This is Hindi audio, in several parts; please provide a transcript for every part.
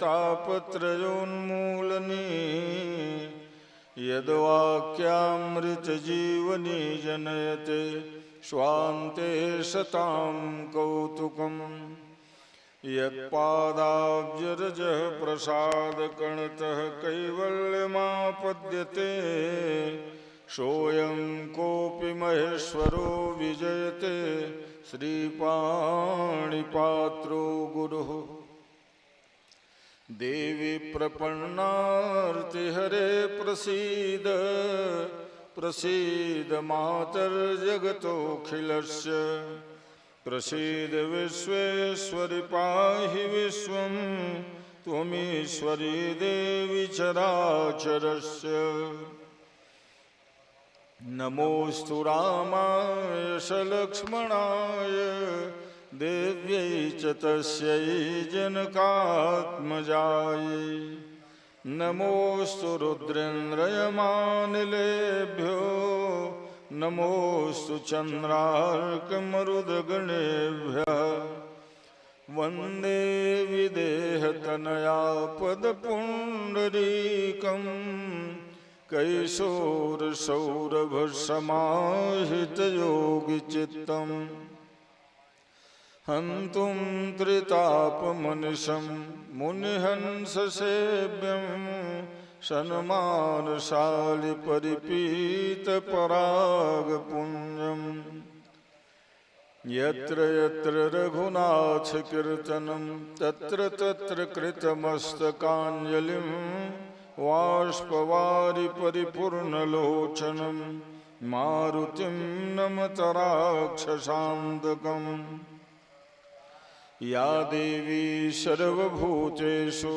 तापत्रयोन्मूलनी यद्वाक्यामृतजीवनी जनयते स्वान्ते सतां कौतुकम् यत्पादाब्जरजः प्रसादकणतः कैवल्यमापद्यते सोऽयं कोऽपि महेश्वरो विजयते श्रीपाणिपात्रो गुरुः। देवी प्रपन्नार्तिहरे प्रसीद प्रसीद मातर्जगतोऽखिलस्य प्रसीद विश्वेश्वरि पाहि विश्वं त्वमीश्वरी देवी चराचरस्य। नमोऽस्तु रामाय सलक्ष्मणाय देव्यै च तस्यै जनकात्मजायै। नमोऽस्तु रुद्रेन्द्रयमानिलेभ्यो नमोऽस्तु चन्द्रार्कमरुदगणेभ्यः। वन्दे विदेहतनया पदपुण्डरीकं कैशोरसौरभसमाहितयोगिचित्तम् हन्तुं त्रितापमनिशं मुनिहंससेव्यं सन्मानशालिपरिपीतपरागपुञ्जम्। यत्र यत्र रघुनाथकीर्तनं तत्र तत्र कृतमस्तकाञ्जलिं बाष्पवारि परिपूर्णलोचनं मारुतिं नमत राक्षसान्तकम्। या देवी सर्वभूतेषु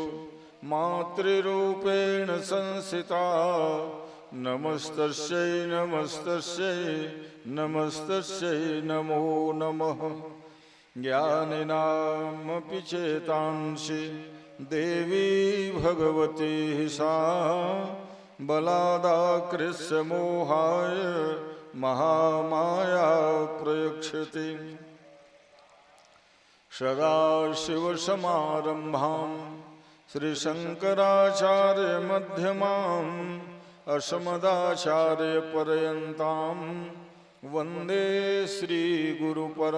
मातृरूपेण संस्थिता नमस्तस्यै नमस्तस्यै नमस्तस्यै नमो नमः। ज्ञानिनामपि चेतांसि देवी भगवती सा बलादाकृष्य मोहाय महामाया प्रयच्छति। सदाशिवसमारम्भां श्रीशङ्कराचार्यमध्यमाम् अस्मदाचार्यपर्यन्तां वन्दे श्रीगुरुपरम्पराम्।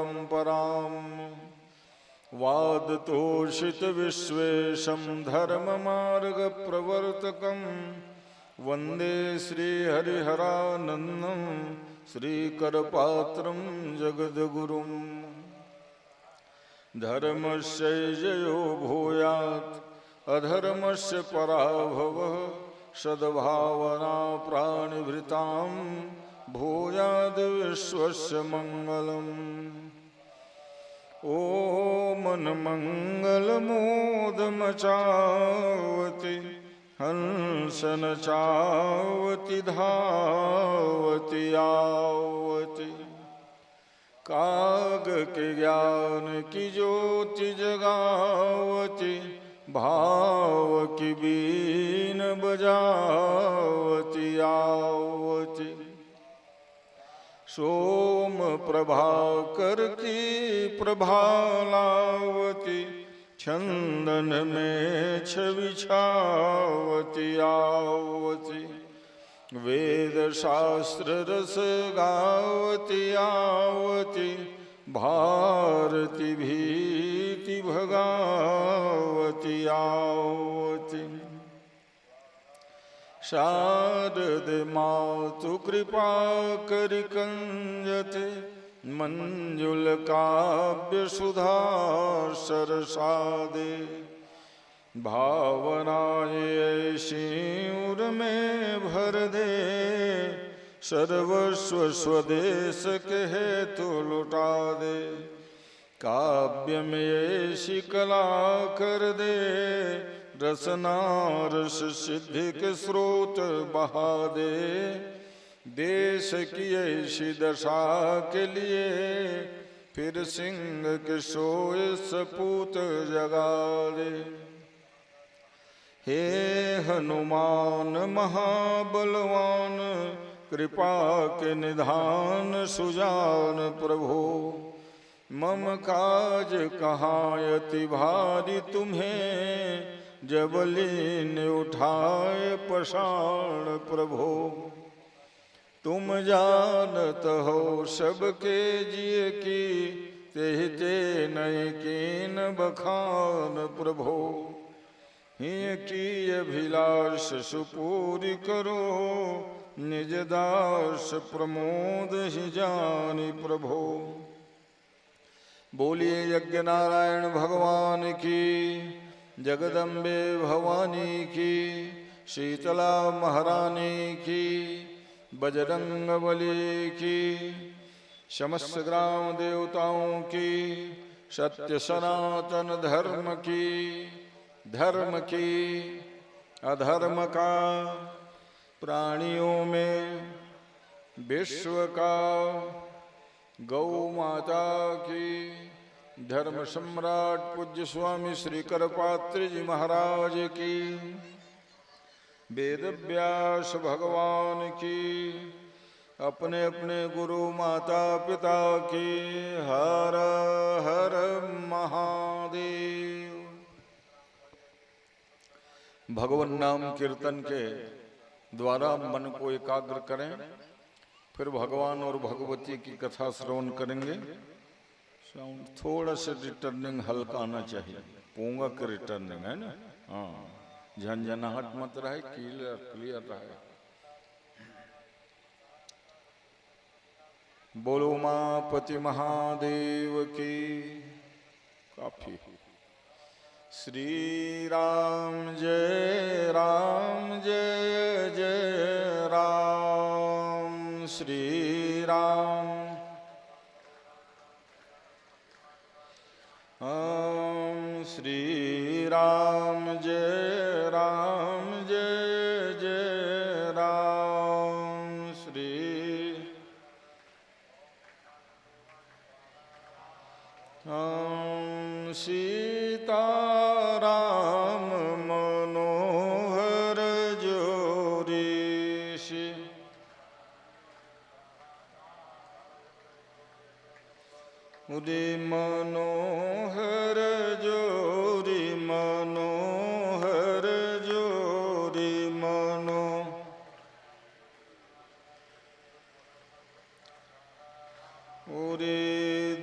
वादतोषितविश्वेशं धर्ममार्गप्रवर्तकं वन्दे श्रीहरिहरानन्दं श्रीकरपात्रं जगद्गुरुम्। धर्मस्य जयो भूयात् अधर्मस्य पराभवः सद्भावना प्राणिभृतां भूयाद् विश्वस्य मङ्गलम्। ॐ मनमङ्गलमोदमचावति हंसनचावति धावति यावति। काग के ज्ञान की ज्योति जगावती भाव की बीन बजावती आवती। सोम प्रभाकर की प्रभालावती चंदन में छविछावती आवती। वेद शास्त्र रस गावती आवती भारती भीति भगावती आवती। शारदे मातु कृपा करि कंजते मंजुल काव्य सुधा सरसादे। भावनाएं ऐसी उर में भर दे सर्वस्व स्वदेश के हेतु लुटा दे। काव्य में ऐसी कला कर दे रसना रस सिद्धि के स्रोत बहा दे। देश की ऐसी दशा के लिए फिर सिंह के सोए सपूत जगा दे। हे हनुमान महाबलवान कृपा के निधान सुजान प्रभो। मम काज कहाँ अति भारी तुम्हें जब लीन उठाए पषाण प्रभो। तुम जानत हो सबके जिय की, तेहते नय कीन बखान प्रभो। हिय की अभिलाष सुपूरी करो, निज दास प्रमोद ही जानि प्रभो। बोलिए यज्ञ नारायण भगवान की, जगदम्बे भवानी की, शीतला महारानी की, बजरंग बली की, समस्त ग्राम देवताओं की, सत्य सनातन धर्म की, धर्म की अधर्म का, प्राणियों में विश्व का, गौ माता की, धर्म सम्राट पूज्य स्वामी श्री करपात्री जी महाराज की, वेद व्यास भगवान की, अपने अपने गुरु माता पिता की, हर हर महादेव। भगवान नाम कीर्तन के द्वारा मन को एकाग्र करें, फिर भगवान और भगवती की कथा श्रवण करेंगे। साउंड थोड़ा सा रिटर्निंग हल्का आना चाहिए, पोंगा के रिटर्निंग है ना, हाँ, झंझनाहट मत रहे, क्लियर क्लियर रहे। बोलो मापति महादेव की। काफी। श्री राम जय जय राम, श्री राम श्री राम जय जय राम, श्री सीता राम मनोहर जोरी, उदे मनोहर जोरी, मनोहर जोरी मनो। उरे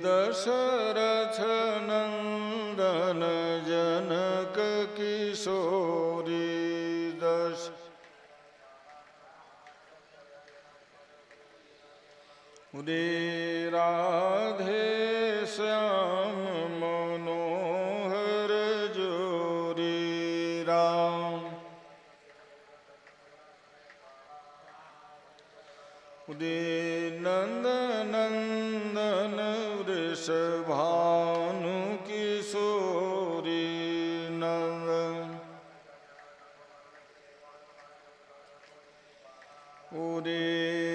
दशरथ नंदन जनक किशोरी, उरे राधे श्याम मनोहर जोरी राम। उदे नंद नंदन वृषभानु किशोरी नंदन। उरे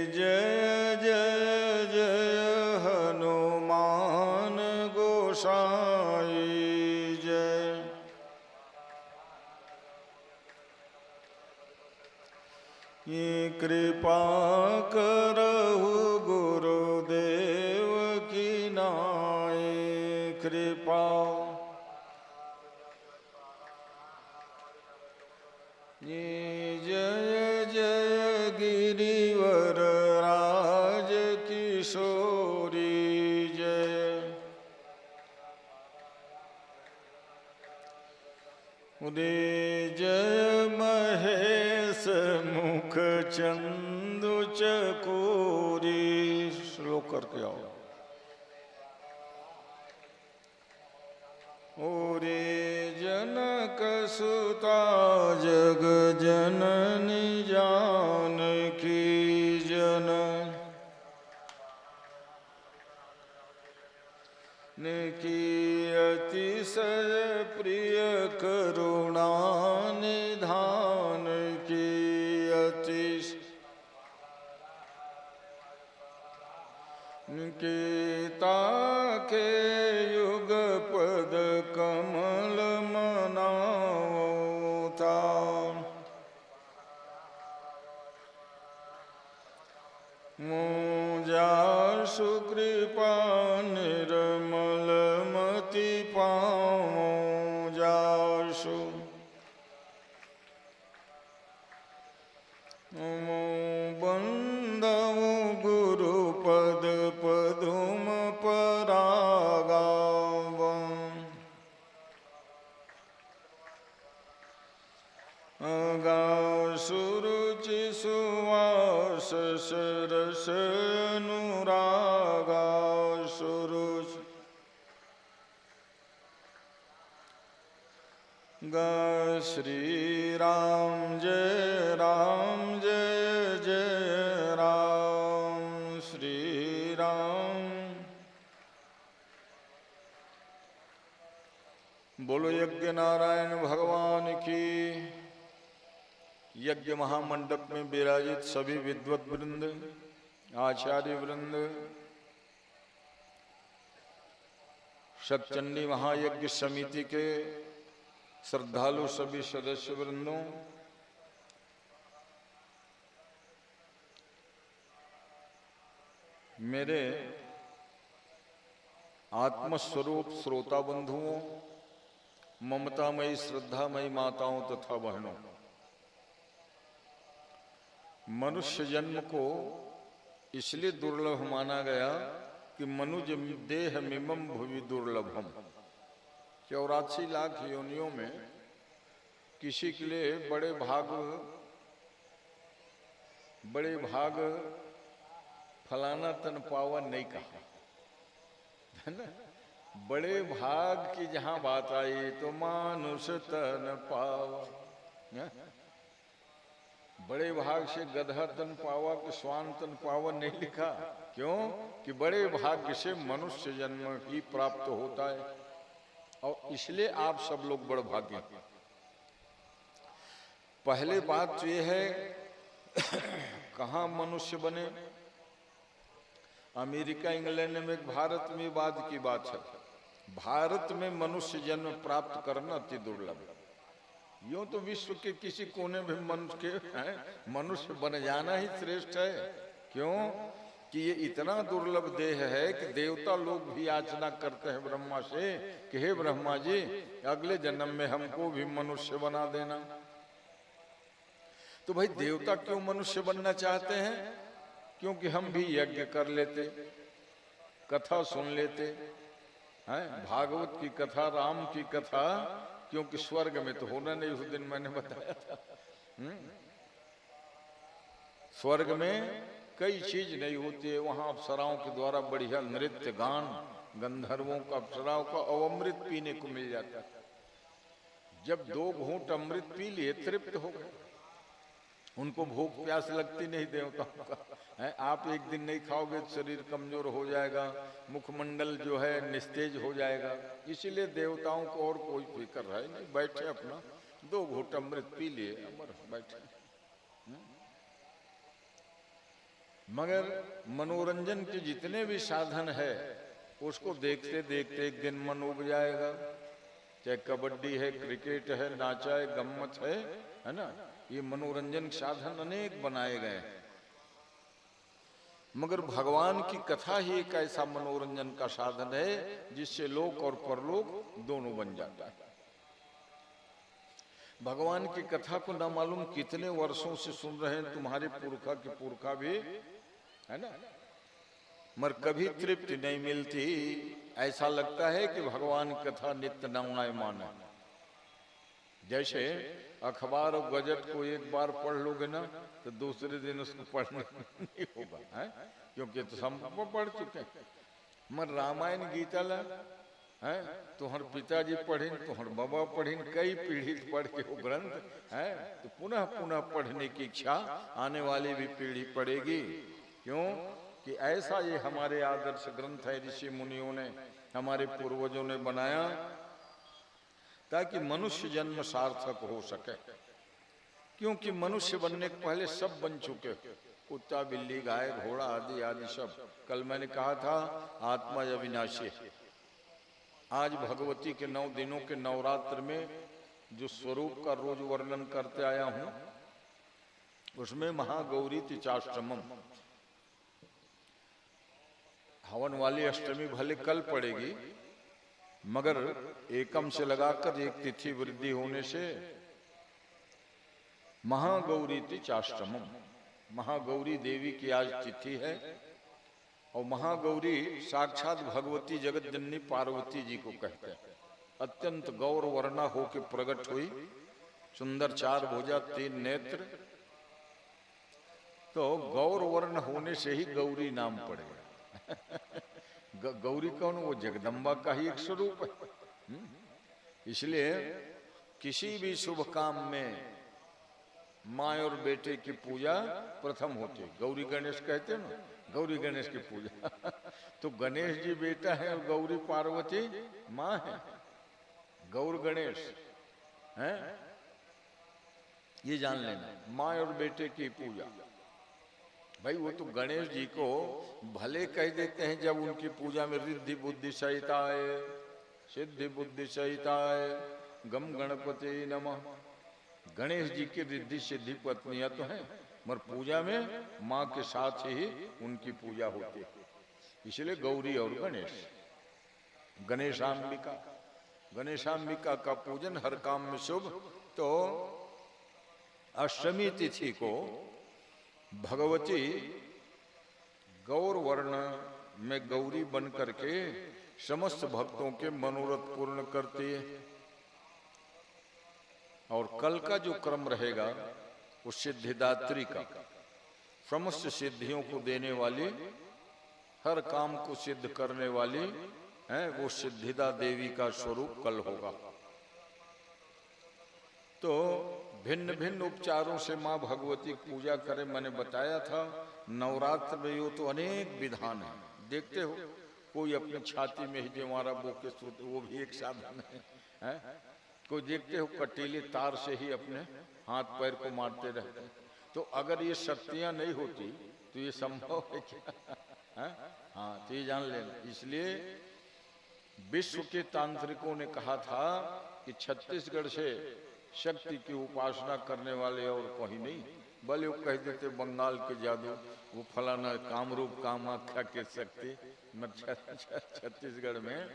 जय जय जय हनुमान गोसाई जय। ये कृपा करहु गुरुदेव की नाय, कृपा ये जय जय गिरिवर राज किशोरी जय। उदे जय महेश मुख चंदु चकोरी। श्लोक करके आओ। ओरे जनक सुता जग जननी जानकी जन, की अतिशय प्रिय करुणा निधान की अतिश के ताके युग पद कमल मनाता। मुझा सुकृपा निर्मल मति पाऊं जासु, बंदऊ गुरुपद पदुम परागावं सुरुचि सुवास सरस अनुरागा सुरुचि श्री राम जय जय राम श्री राम। बोलो यज्ञ नारायण भगवान की। यज्ञ महामंडप में विराजित सभी विद्वत वृंद, आचार्य वृंद, सतचंडी महायज्ञ समिति के श्रद्धालु सभी सदस्य वृंदों, मेरे आत्मस्वरूप श्रोता बंधुओं, ममतामयी श्रद्धामयी माताओं तथा बहनों, मनुष्य जन्म को इसलिए दुर्लभ माना गया कि मनुज देह मिमम भुवि दुर्लभम। 84 लाख योनियों में किसी के लिए बड़े भाग फलाना तन पावा नहीं कहा, है ना। बड़े भाग की जहां बात आई तो मानुष तन पावा, बड़े भाग से गधा तन पावा कि स्वान तन पावा नहीं लिखा। क्यों कि बड़े भाग्य से मनुष्य जन्म ही प्राप्त होता है, और इसलिए आप सब लोग बड़े भाग्य। पहले बात तो ये है कहाँ मनुष्य बने। अमेरिका इंग्लैंड में भारत में बाद की बात है। भारत में मनुष्य जन्म प्राप्त करना अति दुर्लभ है। यूं तो विश्व के किसी कोने में मनुष्य बन जाना ही श्रेष्ठ है। क्यों कि ये इतना दुर्लभ देह है कि देवता लोग भी याचना करते हैं ब्रह्मा से कि हे ब्रह्मा जी, अगले जन्म में हमको भी मनुष्य बना देना। तो भाई देवता क्यों मनुष्य बनना चाहते हैं? क्योंकि हम भी यज्ञ कर लेते, कथा सुन लेते हैं, भागवत की कथा, राम की कथा। क्योंकि स्वर्ग में तो होना नहीं, उस दिन मैंने बताया था। स्वर्ग में कई चीज नहीं होती है। वहां अप्सराओं के द्वारा बढ़िया नृत्य गान, गंधर्वों का, अप्सराओं का अमृत पीने को मिल जाता है। जब 2 घूंट अमृत पी लिए तृप्त हो गए, उनको भूख प्यास लगती नहीं देवताओं का है। आप एक दिन नहीं खाओगे तो शरीर कमजोर हो जाएगा, मुखमंडल जो है निस्तेज हो जाएगा। इसीलिए देवताओं को और कोई फिक्र है नहीं, बैठे अपना 2 घूंट अमृत पी लिए, अमर बैठे। मगर मनोरंजन के जितने भी साधन है उसको देखते देखते एक दिन मन उब जाएगा। चाहे कबड्डी है, क्रिकेट है, नाचा है, गम्मत है ना। ये मनोरंजन साधन अनेक बनाए गए हैं, मगर भगवान की कथा ही एक ऐसा मनोरंजन का साधन है जिससे लोक और परलोक दोनों बन जाता है। भगवान की कथा को ना मालूम कितने वर्षों से सुन रहे हैं तुम्हारे पुरखा के पुरखा भी, है ना, मगर कभी तृप्ति नहीं मिलती। ऐसा लगता है कि भगवान की कथा नित्य नवायमान है। जैसे अखबार और गजट को एक बार पढ़ लोगे ना तो दूसरे दिन उसको पढ़ना नहीं होगा, है? क्योंकि तो हम पढ़ चुके हैं। मगर रामायण गीता ला है तुहर पिताजी पढ़िन, तुहर बाबा पढ़िन, कई पीढ़ी पढ़ के वो ग्रंथ है, तो पुनः पुनः पढ़ने की इच्छा आने वाली भी पीढ़ी पढ़ेगी। क्यों कि ऐसा ये हमारे आदर्श ग्रंथ है, ऋषि मुनियों ने, हमारे पूर्वजों ने बनाया ताकि मनुष्य जन्म सार्थक हो सके। क्योंकि मनुष्य बनने के पहले सब बन चुके, कुत्ता, बिल्ली, गाय, घोड़ा आदि आदि सब। कल मैंने कहा था आत्मा अविनाशी। आज भगवती के 9 दिनों के नवरात्र में जो स्वरूप का रोज वर्णन करते आया हूं, उसमें महागौरी चाष्टमम, हवन वाली अष्टमी भले कल पड़ेगी, मगर एकम से लगाकर एक तिथि वृद्धि होने से महागौरी चाष्टमम, महागौरी देवी की आज तिथि है। और महागौरी साक्षात भगवती जगत जननी पार्वती जी को कहते हैं। अत्यंत गौर वर्णा होके प्रकट हुई, सुंदर 4 भुजा 3 नेत्र, तो गौर वर्ण होने से ही गौरी नाम पड़ेगा। गौरी कौन? वो जगदम्बा का ही एक स्वरूप है। इसलिए किसी भी शुभ काम में माँ और बेटे की पूजा प्रथम होती है। गौरी गणेश कहते हैं ना, गौरी गणेश की पूजा। तो गणेश जी बेटा है और गौरी पार्वती माँ है। गौर गणेश है, ये जान लेना, माँ और बेटे की पूजा। भाई वो तो गणेश जी को भले कह देते हैं जब उनकी पूजा में रिद्धि बुद्धि सहिताय, सिद्धि बुद्धि सहिताय, गम गणपति नमः। गणेश जी की रिद्धि सिद्धि पत्नियां तो हैं, मगर पूजा में माँ के साथ ही उनकी पूजा होती है। इसलिए गौरी और गणेश, गणेशांबिका, गणेशांबिका का पूजन हर काम में शुभ। तो अष्टमी तिथि को भगवती गौर वर्ण में गौरी बन करके समस्त भक्तों के मनोरथ पूर्ण करती है। और कल का जो क्रम रहेगा वो सिद्धिदात्री का, समस्त सिद्धियों को देने वाली, हर काम को सिद्ध करने वाली है, वो सिद्धिदा देवी का स्वरूप कल होगा। तो भिन्न भिन्न उपचारों से माँ भगवती की पूजा करें। मैंने बताया था नवरात्र में यो तो अनेक विधान है। देखते हो कोई अपनी छाती में ही जो हमारा बोके सूत्र, वो भी एक साधन है। कोई देखते हो कटीले तार से ही अपने हाथ पैर को मारते रहते हैं। तो अगर ये शक्तियां नहीं होती तो ये संभव है क्या? हाँ, तो ये जान लेना। इसलिए विश्व के तांत्रिकों ने कहा था कि छत्तीसगढ़ से शक्ति की उपासना करने वाले और कहीं नहीं। भले वो कह देते बंगाल के जादू, वो फलाना कामरूप कामाख्या के शक्ति, छत्तीसगढ़ में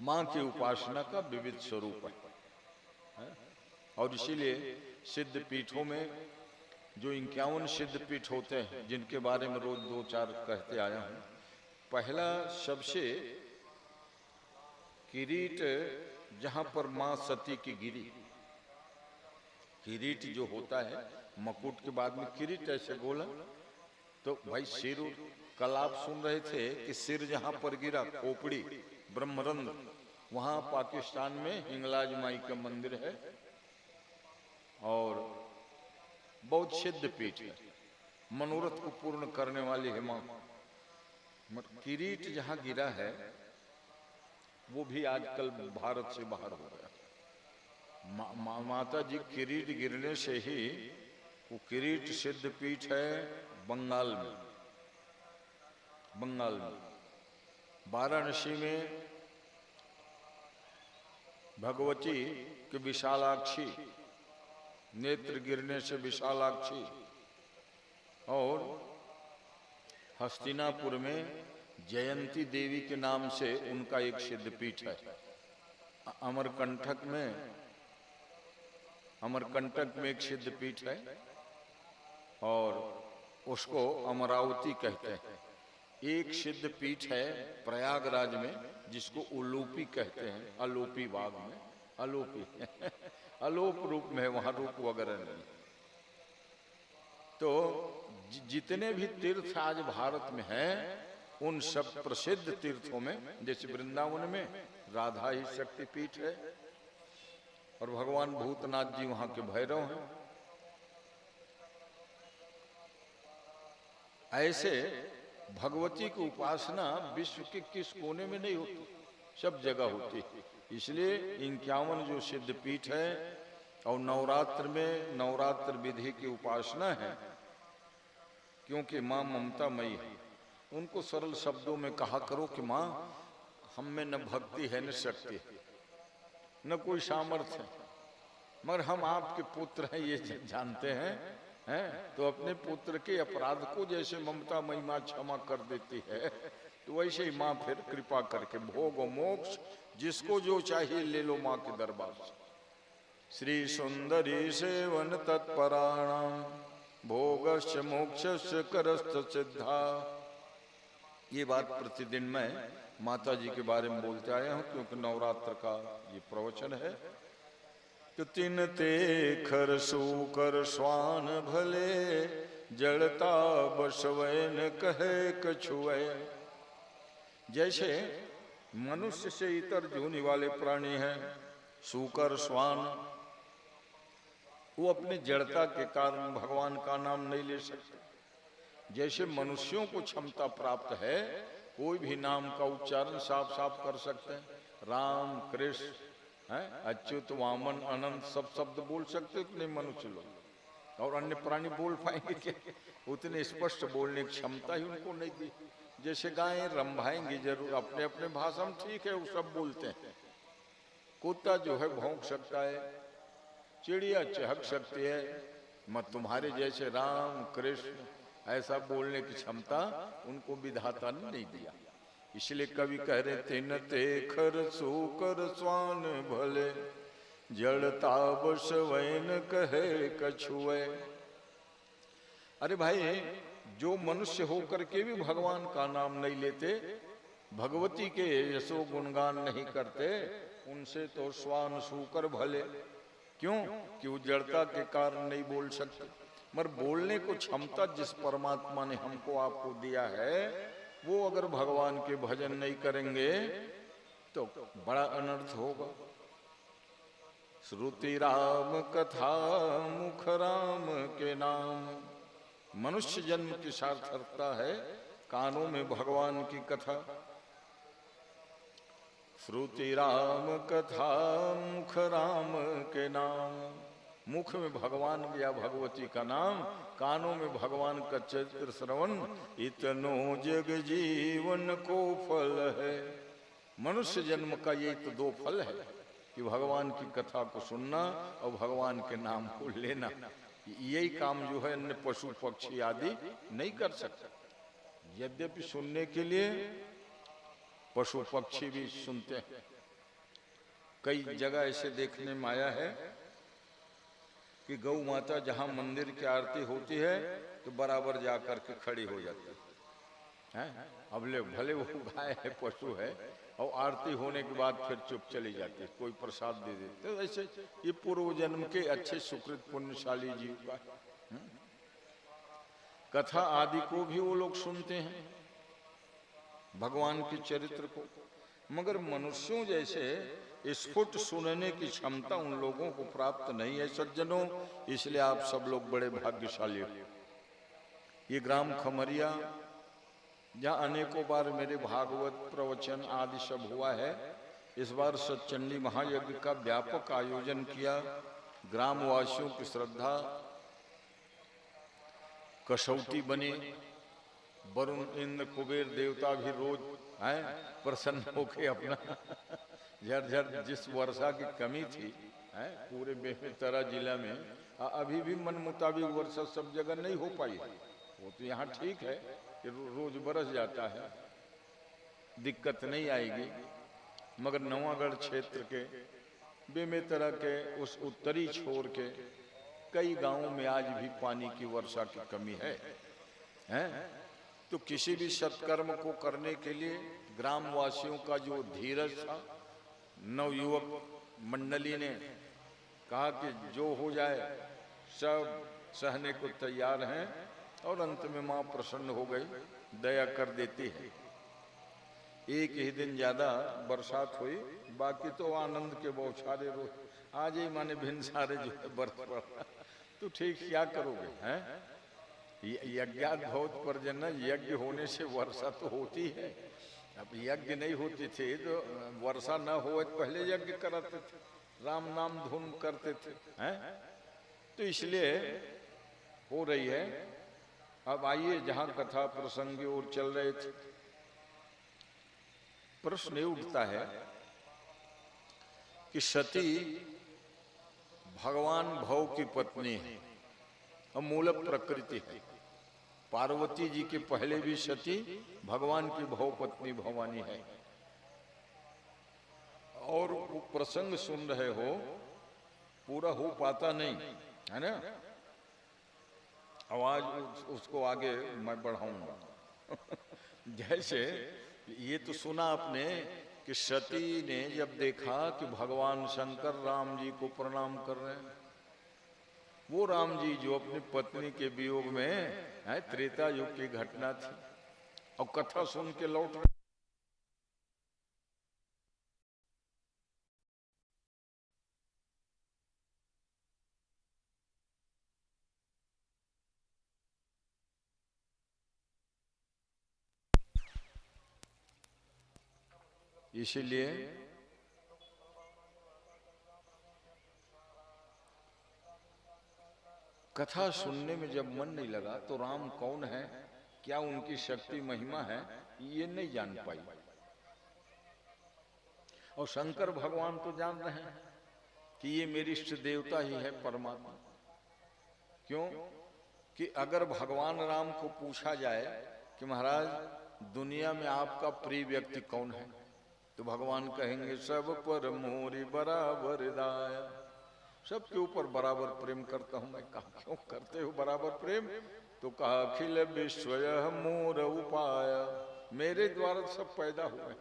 माँ की उपासना का विविध स्वरूप है। और इसीलिए सिद्ध पीठों में जो 51 सिद्ध पीठ होते हैं, जिनके बारे में रोज 2-4 कहते आया हूँ। पहला सबसे किरीट, जहाँ पर माँ सती की गिरी, किरीट जो होता है मकुट के बाद में किरीट ऐसे गोला, तो भाई सिर, कल आप सुन रहे थे कि सिर जहाँ पर गिरा, खोपड़ी ब्रह्मरंध्र, वहाँ पाकिस्तान में हिंगलाज माई का मंदिर है और बहुत सिद्ध पीठ है, मनोरथ को पूर्ण करने वाली है माँ। किरीट जहाँ गिरा है वो भी आजकल भारत से बाहर हो गया। माता जी किरीट गिरने से ही, वो किरीट सिद्ध पीठ है बंगाल में। बंगाल में वाराणसी में भगवती की विशालाक्षी, नेत्र गिरने से विशालाक्षी, और हस्तिनापुर में जयंती देवी के नाम से उनका एक सिद्ध पीठ है। अमरकंटक में एक सिद्ध पीठ है और उसको अमरावती कहते हैं। एक सिद्ध पीठ है प्रयागराज में जिसको उलूपी कहते हैं, अलोपी बाग में, अलोपी अलोप रूप में है, वहां रूप वगैरह नहीं। तो जितने भी तीर्थ आज भारत में हैं, उन सब प्रसिद्ध तीर्थों में, जैसे वृंदावन में राधा ही शक्तिपीठ है और भगवान भूतनाथ जी वहां के भैरव हैं। ऐसे भगवती की उपासना विश्व के किस कोने में नहीं होती, सब जगह होती। इसलिए 51 जो सिद्ध पीठ है, और नवरात्र में नवरात्र विधि की उपासना है, क्योंकि माँ ममता मई है। उनको सरल शब्दों में कहा करो कि माँ हम में न भक्ति है न शक्ति है, न कोई सामर्थ्य है, मगर हम आपके पुत्र हैं ये जानते हैं, तो अपने पुत्र के अपराध को जैसे ममता मई माँ क्षमा कर देती है, तो वैसे ही माँ फिर कृपा करके भोग और मोक्ष जिसको जो चाहिए ले लो माँ के दरबार से। श्री सुंदरी सेवन तत्पराणाम भोगस्य मोक्षस्य करस्त सिद्धा। ये बात प्रतिदिन मैं माता जी के बारे में बोलते आया हूँ, क्योंकि नवरात्र का ये प्रवचन है। तो तिन ते खर सूकर स्वान भले जड़ता बसवैन कहे कछुए। जैसे मनुष्य से इतर जोनि वाले प्राणी हैं, सूकर स्वान, वो अपनी जड़ता के कारण भगवान का नाम नहीं ले सकते। जैसे मनुष्यों को क्षमता प्राप्त है, कोई भी नाम का उच्चारण साफ साफ कर सकते हैं, राम कृष्ण हैं, अच्युत वामन अनंत सब शब्द बोल सकते उतने मनुष्य लोग, और अन्य प्राणी बोल पाएंगे क्या? उतने स्पष्ट बोलने की क्षमता ही उनको नहीं दी। जैसे गायें रंभाएंगी जरूर अपने अपने भाषा में, ठीक है, वो सब बोलते हैं। कुत्ता जो है भौंक सकता है, चिड़िया चहक सकती है, मत तुम्हारे जैसे राम कृष्ण ऐसा बोलने की क्षमता उनको विधाता ने नहीं दिया। इसलिए कवि कह रहे थे, न ते खर सूकर स्वान भले जड़ता बसवैन कहे कछुए। अरे भाई, जो मनुष्य होकर के भी भगवान का नाम नहीं लेते, भगवती के यशो गुणगान नहीं करते, उनसे तो स्वान सूकर भले। क्यों? कि वो जड़ता के कारण नहीं बोल सकते। मगर बोलने को क्षमता जिस परमात्मा ने हमको आपको दिया है, वो अगर भगवान के भजन नहीं करेंगे तो बड़ा अनर्थ होगा। श्रुति राम कथा मुख राम के नाम। मनुष्य जन्म की सार्थकता है कानों में भगवान की कथा। श्रुति राम कथा मुख राम के नाम। मुख में भगवान या भगवती का नाम, कानों में भगवान का चरित्र श्रवण, इतनो जग जीवन को फल है। मनुष्य जन्म का ये तो दो फल है कि भगवान की कथा को सुनना और भगवान के नाम को लेना। यही काम जो है अन्य पशु पक्षी आदि नहीं कर सकता। यद्यपि सुनने के लिए पशु पक्षी भी सुनते हैं। कई जगह ऐसे देखने में आया है कि गौ माता जहां मंदिर की आरती होती है तो बराबर जाकर के खड़ी हो जाती है। अब ले भले वो गाय है, पशु है, और आरती होने के बाद फिर चुप चली जाती है, कोई प्रसाद दे देते। तो ऐसे ये पूर्व जन्म के अच्छे सुकृत पुण्यशाली जीव का कथा आदि को भी वो लोग सुनते हैं, भगवान के चरित्र को। मगर मनुष्यों जैसे स्फुट सुनने की क्षमता उन लोगों को प्राप्त नहीं है सज्जनों। इसलिए आप सब लोग बड़े भाग्यशाली हो। ये ग्राम खमरिया, जहाँ अनेकों बार मेरे भागवत प्रवचन आदि सब हुआ है, इस बार सतचंडी महायज्ञ का व्यापक आयोजन किया। ग्रामवासियों की श्रद्धा कसौटी बनी। वरुण इंद्र कुबेर देवता भी रोज हैं प्रसन्न होके अपना झरझर जिस वर्षा की कमी थी है पूरे बेमेतरा जिला में, अभी भी मन मुताबिक वर्षा सब जगह नहीं हो पाई। वो तो यहाँ ठीक है कि रोज बरस जाता है, दिक्कत नहीं आएगी। मगर नवागढ़ क्षेत्र के बेमेतरा के उस उत्तरी छोर के कई गांवों में आज भी पानी की वर्षा की कमी है। तो किसी भी सत्कर्म को करने के लिए ग्रामवासियों का जो धीरज था, नवयुवक मंडली ने कहा कि जो हो जाए सब सहने को तैयार हैं, और अंत में मां प्रसन्न हो गई, दया कर देती है। एक ही दिन ज्यादा बरसात हुई, बाकी तो आनंद के बौछारे रोज। आज ही माने भिन्न सारे जो है बरस पड़ा। तो ठीक क्या करोगे हैं? यज्ञात बहुत पर्जन, यज्ञ होने से वर्षा तो होती है। अब यज्ञ नहीं होती थी तो वर्षा न हो पहले यज्ञ कराते थे, राम नाम धुन करते थे हैं? तो इसलिए हो रही है। अब आइए जहां कथा प्रसंग और चल रहे थे, प्रश्न उठता है कि सती भगवान भव की पत्नी है और मूल प्रकृति है। पार्वती जी के पहले भी सती भगवान की भव पत्नी भवानी है। और वो प्रसंग सुन रहे हो पूरा हो पाता नहीं है ना। आवाज उसको आगे मैं बढ़ाऊंगा। जैसे ये तो सुना आपने कि सती ने जब देखा कि भगवान शंकर राम जी को प्रणाम कर रहे हैं, वो राम जी जो अपनी पत्नी के वियोग में है, त्रेता युग की घटना थी, और कथा सुन के लौट रहे। इसीलिए कथा सुनने में जब मन नहीं लगा तो राम कौन है, क्या उनकी शक्ति महिमा है, ये नहीं जान पाई। और शंकर भगवान तो जान रहे हैं कि ये मेरी इष्ट देवता ही है, परमात्मा। क्यों कि अगर भगवान राम को पूछा जाए कि महाराज दुनिया में आपका प्रिय व्यक्ति कौन है, तो भगवान कहेंगे सब पर मोरी बराबर दाया, सबके ऊपर बराबर प्रेम करता हूं मैं। कहा क्यों करते हो बराबर प्रेम, तो कहा अखिल विश्व मोर उपाय, मेरे द्वारा सब पैदा हुए,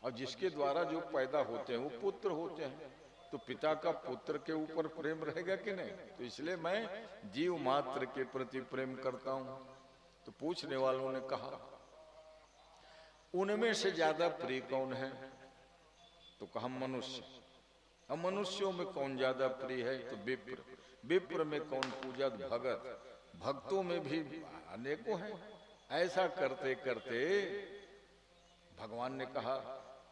और जिसके द्वारा जो पैदा होते हैं वो पुत्र होते हैं, तो पिता का पुत्र के ऊपर प्रेम रहेगा कि नहीं। तो इसलिए मैं जीव मात्र के प्रति प्रेम करता हूं। तो पूछने वालों ने कहा उनमें से ज्यादा प्रिय कौन है, तो कहा मनुष्य। अब मनुष्यों में कौन ज्यादा प्रिय है, तो विप्र। विप्र में कौन पूजक, भगत। भक्तों में भी अनेकों हैं। ऐसा करते करते भगवान ने कहा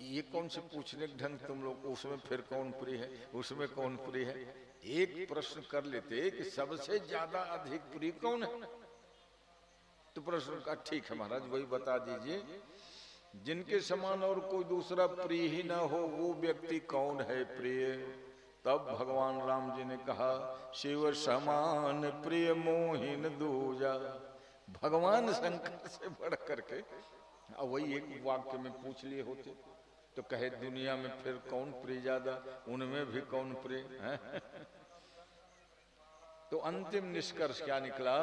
ये कौन से पूछने के ढंग तुम लोग, उसमें फिर कौन प्रिय है, उसमें कौन प्रिय है। एक प्रश्न कर लेते कि सबसे ज्यादा अधिक प्रिय कौन है। तो प्रश्न का ठीक है महाराज वही बता दीजिए, जिनके समान और कोई दूसरा प्रिय ही ना हो वो व्यक्ति कौन है प्रिय। तब भगवान राम जी ने कहा शिव समान प्रिय मोहिन दूजा। भगवान शंकर से बढ़ करके वही एक वाक्य में पूछ लिए होते तो कहे दुनिया में फिर कौन प्रिय ज्यादा, उनमें भी कौन प्रिय है। तो अंतिम निष्कर्ष क्या निकला,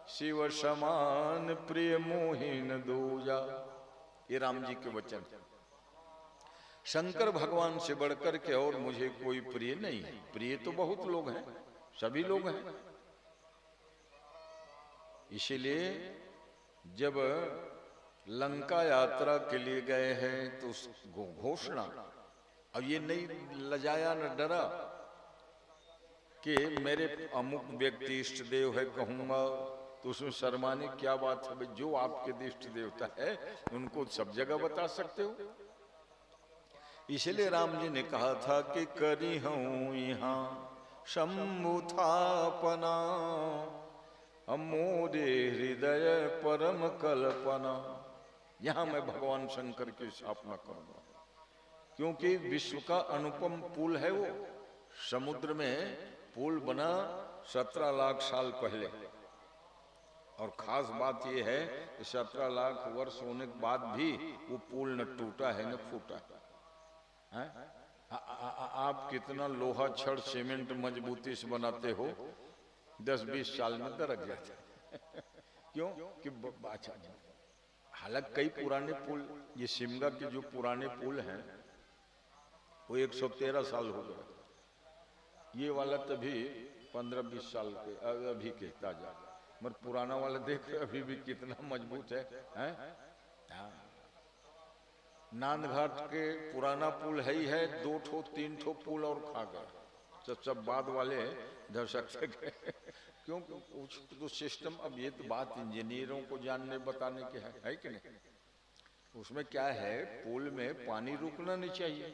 शिव समान प्रिय मोहिन दूजा। ये राम जी के वचन। शंकर भगवान से बढ़कर के और मुझे कोई प्रिय नहीं है। प्रिय तो बहुत लोग हैं, सभी लोग हैं। इसीलिए जब लंका यात्रा के लिए गए हैं तो घोषणा, अब ये नहीं लजाया न डरा कि मेरे अमुक व्यक्ति इष्ट देव है कहूंगा, तो उसमें शर्माने क्या बात है। भाई जो आपके इष्ट देवता है उनको सब जगह बता सकते हो। इसलिए राम जी ने कहा था कि करी हूं यहाँ शंभुथापना, मोरे हृदय परम कल्पना। यहां मैं भगवान शंकर की स्थापना करूंगा, क्योंकि विश्व का अनुपम पुल है वो। समुद्र में पुल बना 17 लाख साल पहले, और खास बात यह है कि 17 लाख वर्ष होने के बाद भी वो पुल न टूटा है न फूटा है। आप कितना लोहा छड़ सीमेंट मजबूती से बनाते हो, 10-20 साल में दरक जाता है। क्यों कि अच्छा, हालांकि कई पुराने पुल, ये शिमला के जो पुराने पुल हैं वो 113 साल हो गए, ये वाला तभी 15-20 साल के अभी के ताजा, मगर पुराना वाला देख अभी भी कितना मजबूत है? नांदघाट के पुराना पुल है ही है, 2-3 पुल और खा गए, सब बाद वाले धसकते गए। क्योंकि तो सिस्टम, अब ये तो बात इंजीनियरों को जानने बताने के है कि नहीं। उसमें क्या है, पुल में पानी रुकना नहीं चाहिए,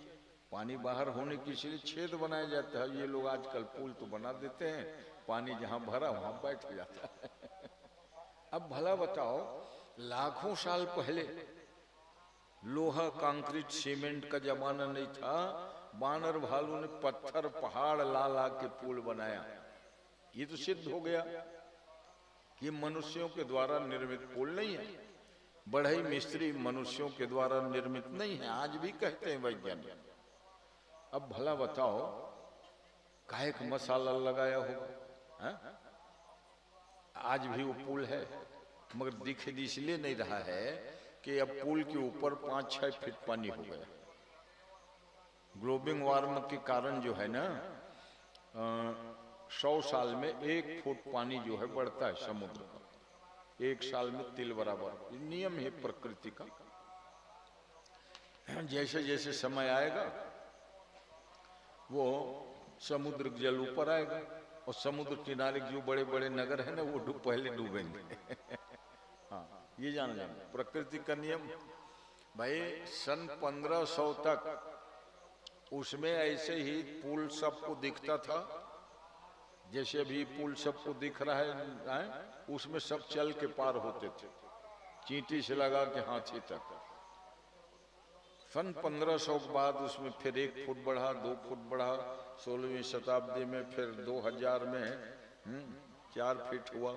पानी बाहर होने के लिए छेद बनाया जाता है। ये लोग आजकल पुल तो बना देते हैं, पानी जहां भरा वहां बैठ जाता है। अब भला बताओ, लाखों साल पहले लोहा कंक्रीट सीमेंट का जमाना नहीं था, बानर भालू ने पत्थर पहाड़ ला ला के पुल बनाया। ये तो सिद्ध हो गया कि मनुष्यों के द्वारा निर्मित पुल नहीं है, बढ़ई मिस्त्री मनुष्यों के द्वारा निर्मित नहीं है, आज भी कहते हैं वैज्ञानिक। अब भला बताओ, काहे का मसाला लगाया होगा, हैं? आज भी वो पुल है, मगर दिख इसलिए नहीं रहा है कि अब पुल के ऊपर 5-6 फीट पानी हो गया। ग्लोबल वार्मिंग के कारण जो है ना 100 साल में 1 फुट पानी जो है बढ़ता है समुद्र का, 1 साल में तिल बराबर। ये नियम है प्रकृति का। जैसे जैसे समय आएगा वो समुद्र जल ऊपर आएगा और समुद्र किनारे जो बड़े बड़े नगर है ना वो पहले डूबेंगे। हाँ, ये जान लेंगे प्रकृति का नियम। भाई सन 1500 तक उसमें ऐसे ही पुल सबको दिखता था, जैसे अभी पुल सबको दिख रहा है, उसमें सब चल के पार होते थे, चींटी से लगा के हाथी तक। सन 1500 के बाद उसमें फिर 1 फुट बढ़ा, 2 फुट बढ़ा, 16वीं शताब्दी में फिर 2000 में 4 फीट हुआ।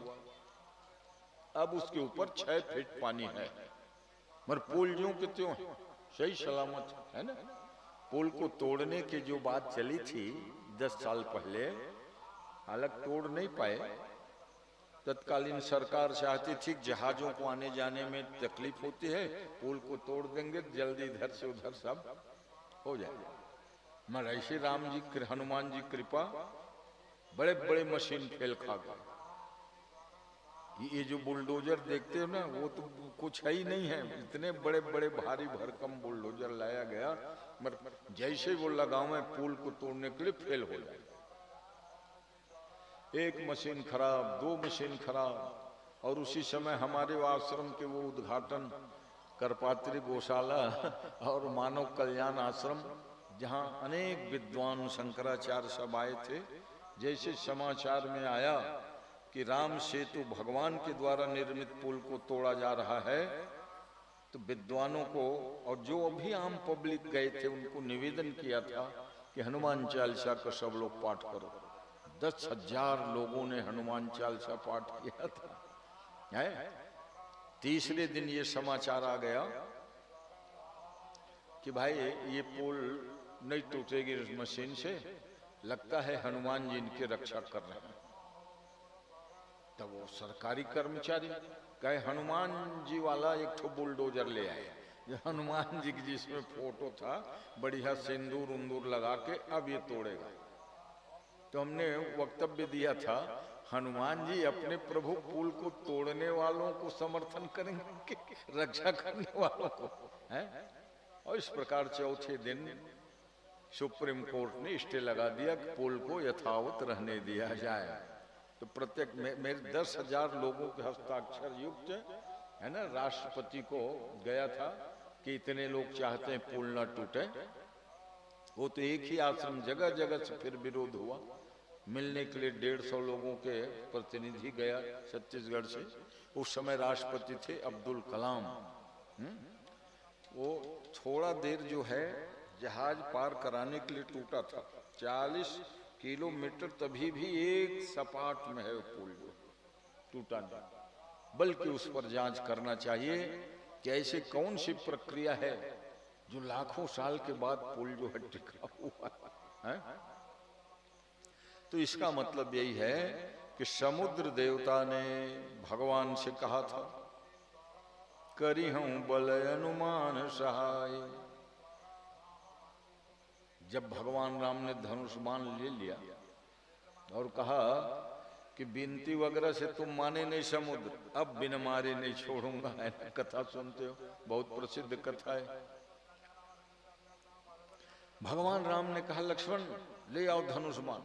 अब उसके ऊपर 6 फीट पानी है, मगर पुल ज्यों के त्यों है, सही सलामत है ना। पुल को तोड़ने की जो बात चली थी 10 साल पहले, हालांकि तोड़ नहीं पाए। तत्कालीन सरकार चाहती थी जहाजों को आने जाने में तकलीफ होती है, पुल को तोड़ देंगे जल्दी इधर से उधर सब हो जाएगा। मगर ऐसे राम जी हनुमान जी कृपा बड़े बड़े मशीन फेल खा गए। ये जो बुलडोजर देखते हो ना वो तो कुछ है ही नहीं है, इतने बड़े बड़े भारी भरकम बुलडोजर लाया गया, मगर जैसे वो लगावे पुल को तोड़ने के लिए फेल हो जाए। 1 मशीन खराब, 2 मशीन खराब। और उसी समय हमारे आश्रम के वो उद्घाटन करपात्री गौशाला और मानव कल्याण आश्रम, जहाँ अनेक विद्वान शंकराचार्य सब आए थे, जैसे समाचार में आया कि राम सेतु भगवान के द्वारा निर्मित पुल को तोड़ा जा रहा है, तो विद्वानों को और जो अभी आम पब्लिक गए थे उनको निवेदन किया था कि हनुमान चालीसा का सब लोग पाठ करो। 10,000 लोगों ने हनुमान चालीसा पाठ किया था। है? तीसरे दिन ये समाचार आ गया कि भाई ये पुल नहीं टूटेगी इस मशीन से, लगता है हनुमान जी इनकी रक्षा कर रहे हैं। तब वो सरकारी कर्मचारी कहे हनुमान जी वाला एक ठो बुलडोजर ले आए, हनुमान जी की जिसमें फोटो था, बढ़िया सिंदूर उंदूर लगा के अब ये तोड़ेगा। तो हमने वक्तव्य दिया था हनुमान जी अपने प्रभु पुल को तोड़ने वालों को समर्थन करेंगे, रक्षा करने वालों को है? और इस प्रकार चौथे दिन सुप्रीम कोर्ट ने स्टे लगा दिया कि पुल को यथावत रहने दिया जाए। तो प्रत्येक मेरे 10,000 लोगों के हस्ताक्षर युक्त है ना, राष्ट्रपति को गया था कि इतने लोग चाहते हैं पुल ना टूटे। वो तो एक ही आश्रम, जगह जगह से फिर विरोध हुआ। मिलने के लिए 150 लोगों के प्रतिनिधि गया छत्तीसगढ़ से। उस समय राष्ट्रपति थे अब्दुल कलाम। वो थोड़ा देर जो है जहाज पार कराने के लिए टूटा था, 40 किलोमीटर, तभी भी एक सपाट में है पुल जो टूटा नहीं। बल्कि उस पर जांच करना चाहिए कि ऐसे कौन सी प्रक्रिया है जो लाखों साल के बाद पुल जो है टिका हुआ है। तो इसका मतलब यही है कि समुद्र देवता ने भगवान से कहा था करी हूं बल अनुमान सहाय। जब भगवान राम ने धनुष बाण ले लिया और कहा कि बिनती वगैरह से तुम माने नहीं समुद्र, अब बिन मारे नहीं छोड़ूंगा, है ना, कथा सुनते हो, बहुत प्रसिद्ध कथा है। भगवान राम ने कहा लक्ष्मण ले आओ धनुष बाण।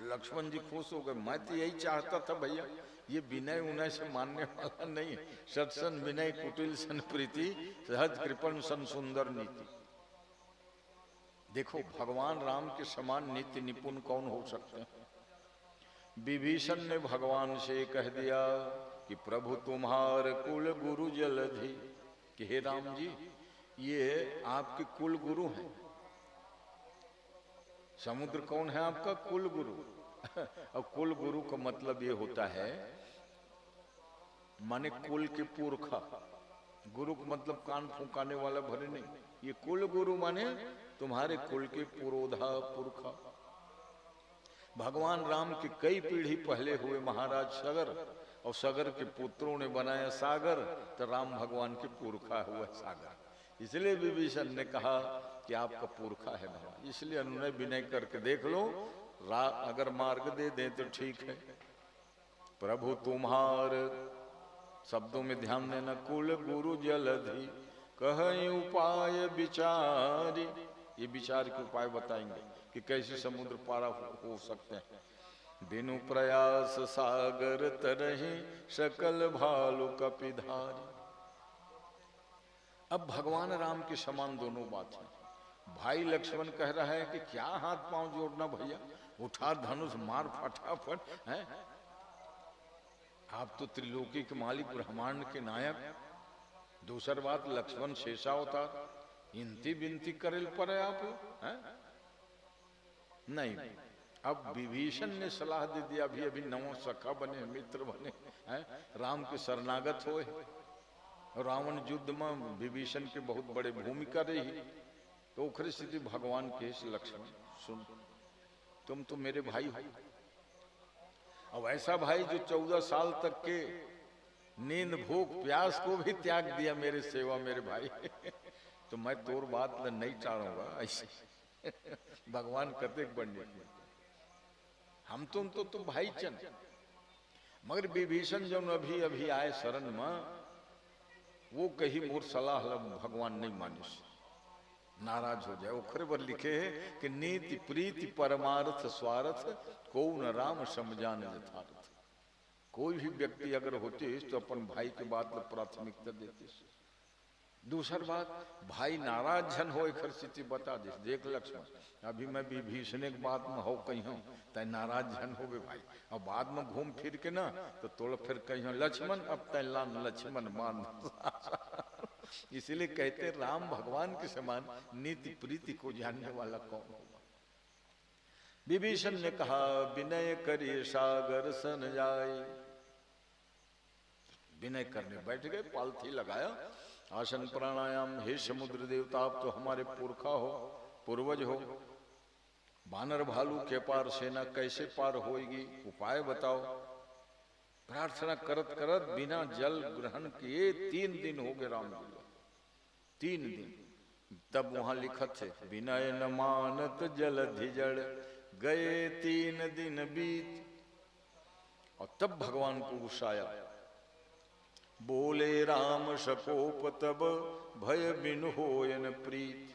लक्ष्मण जी खुश हो गए, मैं तो यही चाहता था भैया, ये विनय उनय से मानने वाला नहीं है। सत्सन विनय कुटिल सन प्रीति, सहज कृपण सन सुंदर नीति। देखो भगवान राम के समान नीति निपुण कौन हो सकते हैं। विभीषण ने भगवान से कह दिया कि प्रभु तुम्हार कुल गुरु जलधि, कि हे राम जी ये आपके कुल गुरु हैं। समुद्र कौन है आपका कुल गुरु। और कुल गुरु का मतलब ये होता है माने कुल के पुरखा। गुरु का मतलब कान फूंकाने वाला भरे नहीं, ये कुल गुरु माने तुम्हारे कुल के पुरोधा पुरखा। भगवान राम के कई पीढ़ी पहले हुए महाराज सगर, और सगर के पुत्रों ने बनाया सागर, तो राम भगवान के पुरखा हुआ सागर। इसलिए विभीषण ने कहा कि आपका पुरखा है भगवान, इसलिए अनुनय विनय करके देख लो, अगर मार्ग दे दें तो ठीक है। प्रभु तुम्हार, शब्दों में ध्यान देना, कुल गुरु जलधि कहीं उपाय विचारी, ये विचार के उपाय बताएंगे कि कैसे समुद्र पारा हो सकते हैं। बिनु प्रयास सागर तरहि सकल भालु कपिधारी। अब भगवान राम के समान दोनों बात है। भाई लक्ष्मण कह रहा है कि क्या हाथ पांव जोड़ना भैया, उठा धनुष मार फटाफट है। आप तो त्रिलोकी के मालिक, ब्रह्मांड के नायक। दूसरी बात, लक्ष्मण शेषावतार, इंती बिनती करेल पर आप है? नहीं। अब विभीषण ने सलाह दे दिया, अभी अभी नवों सखा बने, मित्र बने हैं, राम के शरणागत होए। रावण युद्ध में विभीषण के बहुत बड़े भूमिका रही। तो उखरी स्थिति भगवान के लक्ष्मण, सुन तुम तो मेरे भाई हो। अब ऐसा भाई जो 14 साल तक के नींद भूख प्यास को भी त्याग दिया मेरे सेवा, मेरे भाई तो मैं तोर बात नहीं टालूंगा ऐसे भगवान कते बने, हम तुम तो भाई चन। मगर विभीषण जो अभी अभी आए शरण में, वो कही मोर सलाह भगवान नहीं मानिस, नाराज हो जाए। ओखरे पर लिखे है कि नीति प्रीति परमार्थ स्वार्थ को न राम समझाने यथार्थ। कोई भी व्यक्ति अगर होते तो अपन भाई के बात में प्राथमिकता देते। दूसरी बात, भाई नाराज जन हो, एक स्थिति बता दे, देख लक्ष्मण अभी मैं विभीषण के बात में हो कहीं हूँ, तय नाराज जन हो गए भाई, और बाद में घूम फिर के ना तो तोड़ फिर कहीं हो लक्ष्मण, अब तय लान लक्ष्मण मान इसलिए कहते राम भगवान के समान नीति प्रीति को जानने वाला कौन होगा। विभीषण ने कहा, विनय करिए सागर सन जाए। विनय करने बैठ गए, पालथी लगाया, आसन प्राणायाम, हे समुद्र देवता आप तो हमारे पुरखा हो, पूर्वज हो, बानर भालू के पार सेना कैसे पार होएगी, उपाय बताओ। प्रार्थना करत करत बिना जल ग्रहण किए 3 दिन हो गए राम जी, 3 दिन। तब वहां लिखत है, विनय न मानत जल धिजड़ गए 3 दिन बीत। और तब भगवान को गुस्सा आया, बोले राम सकोप तब भय बिन होयन प्रीत।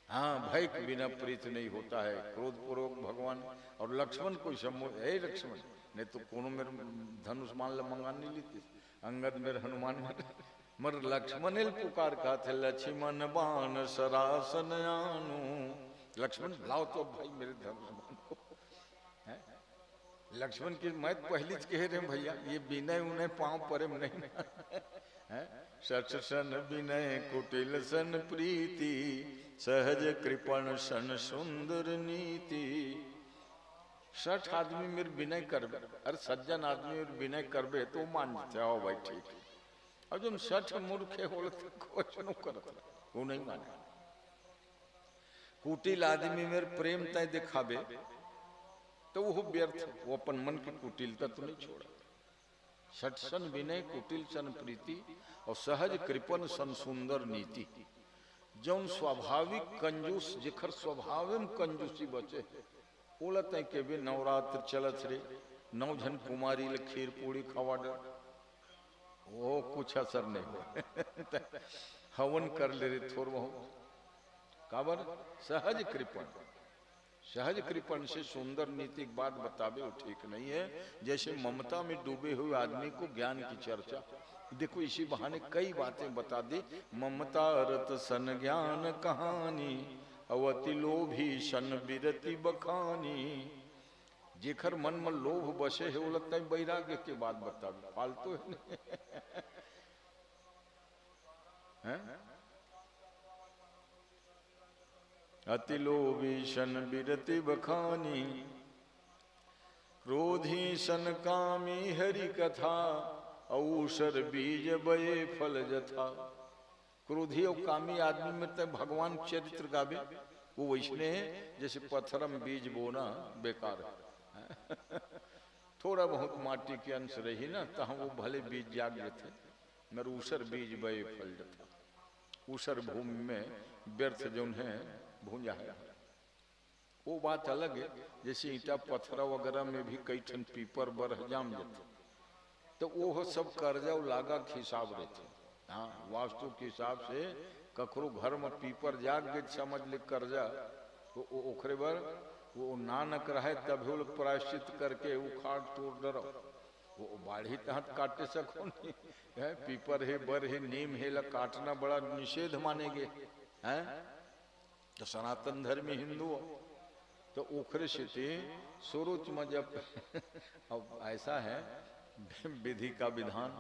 हाँ, भय के बिना प्रीत नहीं होता है, क्रोध पूर्वक भगवान। और लक्ष्मण को सम्मोह, हे लक्ष्मण ने तो कोनो मेरे धनुष मान ल मंगान नहीं लीती, अंगद मेरे हनुमान मर लक्ष्मण पुकार का थे, लक्ष्मण बाण सरासन आनु। लक्ष्मण लाओ तो भाई मेरे धनुष मान को। लक्ष्मण की मैं पहली कह रहे भैया, ये विनय उन्हें पांव परे नहीं है। सच सन विनय कुटिल सन प्रीति, सहज कृपण सन सुंदर नीति। 60 आदमी मेरे विनय करबे, अरे सज्जन आदमी मेरे विनय करबे तो मान जाते, आओ भाई ठीक। अब जब 60 मूर्खे हो क्वेश्चन करते वो नहीं माने। कुटिल आदमी मेरे प्रेम तय दिखाबे तो वो व्यर्थ, वो अपन मन की कुटिलता तो नहीं छोड़ा। सठ सन विनय कुटिल सन प्रीति, और सहज कृपन सन सुंदर नीति। जौन स्वाभाविक कंजूस, जिखर स्वभाव में कंजूसी बचे, बोलत है के भी नवरात्र चलत रे, 9 जन कुमारी ले खीर पूड़ी खवा डर, वो कुछ असर नहीं हो हवन कर ले रे थोर वो काबर सहज कृपण। सहज कृपण से सुंदर नीति की बात बतावे वो ठीक नहीं है। जैसे ममता में डूबे हुए आदमी को ज्ञान की चर्चा, देखो इसी बहाने कई बातें बता दी। ममता रत सन ज्ञान कहानी, अवति लोभी सन बिरति बखानी। जेखर मन में लोभ बसे है वो लगता है वैराग्य के बात बता, फालतू है। अति लोभी सन बिरति बखानी, क्रोधी सन कामी हरि कथा, औसर बीज बये फल जथा। क्रोधी और कामी आदमी में तो भगवान चरित्र गावे वो वैसने है जैसे पत्थरम बीज बोना बेकार थोड़ा बहुत माटी के अंश रही ना, तहाँ वो भले बीज जाग थे, मगर ऊसर बीज बे फल था। ऊसर भूमि में व्यर्थ जो है भूंजा है। वो बात अलग है, जैसे ईटा पत्थरा वगैरह में भी कई ठन पीपर बर जाम जाते, तो वो सब कर्जा लागा के हिसाब रहते। हाँ, वास्तु के हिसाब से ककरो घर में पीपर जाग गए समझ ले कर्जा, तो ओखरे बर वो नानक रहे तब वो लोग प्रायश्चित करके उखाड़ तोड़ डरो। वो बाढ़ी तहत काटे सको नहीं है, पीपर है बर है नीम है, ला काटना बड़ा निषेध मानेगे हैं। तो सनातन धर्मी हिंदू तो ओखरे से सुरुच में जब अब ऐसा है विधि का विधान,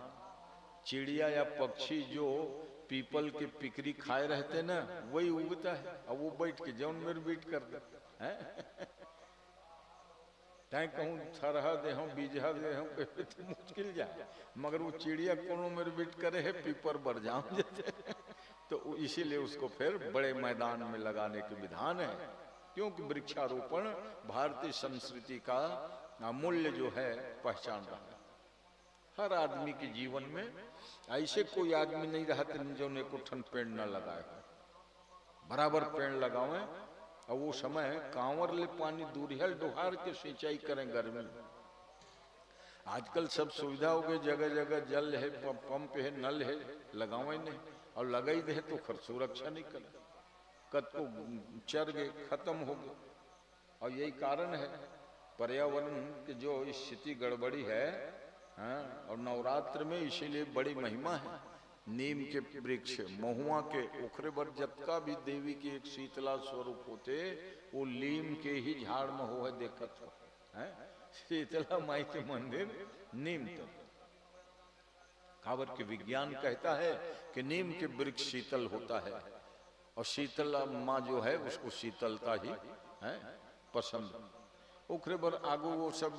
चिड़िया या पक्षी जो पीपल के पिकरी खाए रहते ना, वही उगता है। अब वो बैठ के जौन मेरे बीट कर दे हैं तय कहूँ थरहा दे हम बीजा दे हम तो मुश्किल जाए, मगर वो चिड़िया कोनो मेरे बीट करे है पीपर बर जाम जाते तो इसीलिए उसको फिर बड़े मैदान में लगाने के विधान है, क्योंकि वृक्षारोपण भारतीय संस्कृति का मूल्य जो है पहचान रहा है। हर आदमी के जीवन में ऐसे कोई आदमी नहीं रहते जो ने को ठन पेड़ न लगाए, बराबर पेड़ लगावे। और वो समय कांवर ले पानी दूरियल डोहार के सिंचाई करें गर्मी। आजकल सब सुविधा हो गई, जगह जगह जल है, पंप है, नल है, लगावे नहीं, और लगाई दे तो खर सुरक्षा नहीं करे, कद को चर गए खत्म हो गए। और यही कारण है पर्यावरण की जो स्थिति गड़बड़ी है। हाँ, और नवरात्र में इसीलिए बड़ी महिमा है। नीम के वृक्ष महुआ के ओखरे बर जतका भी देवी के एक शीतला स्वरूप होते, वो लीम के ही झाड़ में हो है देखत हो है। शीतला माई के मंदिर नीम तो खाबर के विज्ञान कहता है कि नीम के वृक्ष शीतल होता है, और शीतला माँ जो है उसको शीतलता ही है पसंद। ओखरे बर आगू वो सब